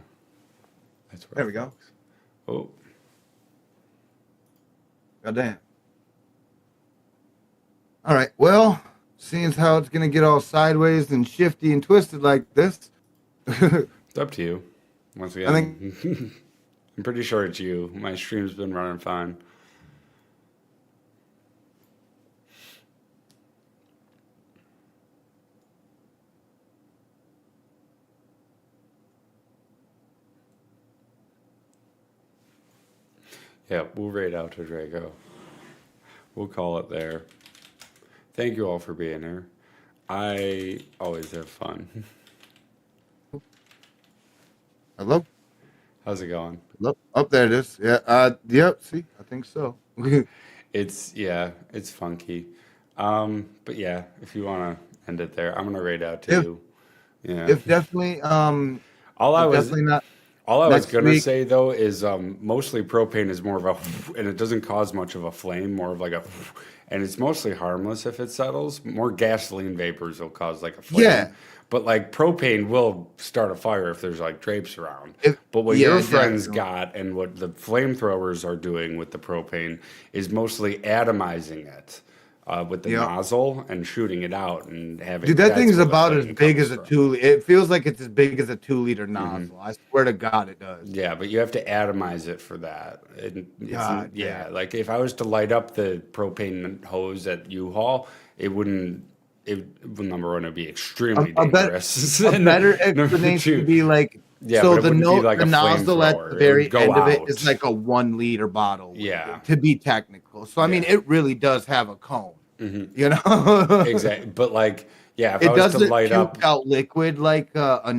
that's rough. There we go. Folks. Oh, Goddamn. All right. Well, seeing as how it's gonna get all sideways and shifty and twisted like this, it's up to you. Once again, I think I'm pretty sure it's you. My stream's been running fine. Yeah, we'll raid out to Draco. We'll call it there. Thank you all for being here. I always have fun. hello, How's it going? hello. Up there it is. Yeah. Yep. See, I think so. It's funky. But yeah, if you want to end it there, I'm gonna raid out if too. Yeah. if definitely All I if was definitely not all I was next gonna week. say though is mostly propane is more of a and it doesn't cause much of a flame, more of like a and it's mostly harmless if it settles. More gasoline vapors will cause like a flame. Yeah. But like propane will start a fire if there's like drapes around. If, But what yeah, your friends definitely. got and what the flamethrowers are doing with the propane is mostly atomizing it with the Yep. nozzle and shooting it out and having Dude, that that's thing's where the about as flame big comes as a from. 2. It feels like it's as big as a 2-liter Mm-hmm. nozzle. I swear to God, it does. Yeah, but you have to atomize it for that. God Yeah, damn. like if I was to light up the propane hose at U-Haul, it wouldn't. Number one, it'd be extremely A better dangerous. a better Number explanation two, would be like, yeah, so but it the wouldn't be note like the a nozzle at the flamethrower. It would very go end of it out. is like a 1-liter bottle. Yeah. To be technical. So I mean, Yeah. it really does have a cone. Hmm. You know, Exactly. But like, yeah, if it I was to doesn't light puke up out liquid like a